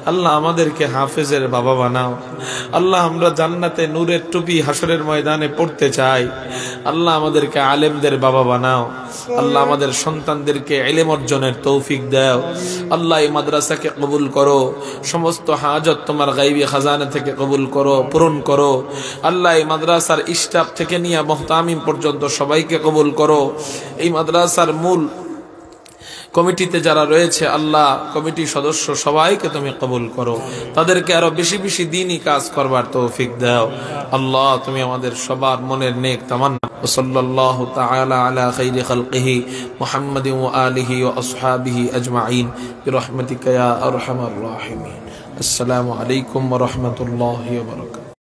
আল্লাহ। আমাদেরকে হাফেজের বাবা বানাও আল্লাহ। আমরা জান্নাতে নূরের টুপি হাসরের ময়দানে পড়তে চাই আল্লাহ। আমাদেরকে আলেমদের বাবা বানাও আল্লাহ আমাদের সন্তানদেরকে ইলম অর্জনের তৌফিক দাও আল্লাহ এই মাদ্রাসাকে কবুল করো সমস্ত হাজত তোমার গায়বী খাজানা থেকে কবুল করো পূরণ করো আল্লাহ এই মাদ্রাসার স্টাফ থেকে নিয়ে মুহতামিম পর্যন্ত সবাইকে কবুল করো এই মাদ্রাসার মূল কমিটিতে যারা রয়েছে আল্লাহ কমিটি সদস্য সবাইকে তুমি কবুল করো তাদেরকে আরো বেশি বেশি দ্বীনি কাজ করবার তৌফিক দাও আল্লাহ তুমি আমাদের সবার মনের নেক তামান্না সাল্লাল্লাহু তাআলা আলা খাইরি খালকিহি মুহাম্মাদিন ওয়া আলিহি ওয়া আসহাবিহি আজমাইন বিরহমাতিকা ইয়া আরহামার রাহিমিন আসসালামু আলাইকুম ওয়া রাহমাতুল্লাহি ওয়া বারাকাতুহু।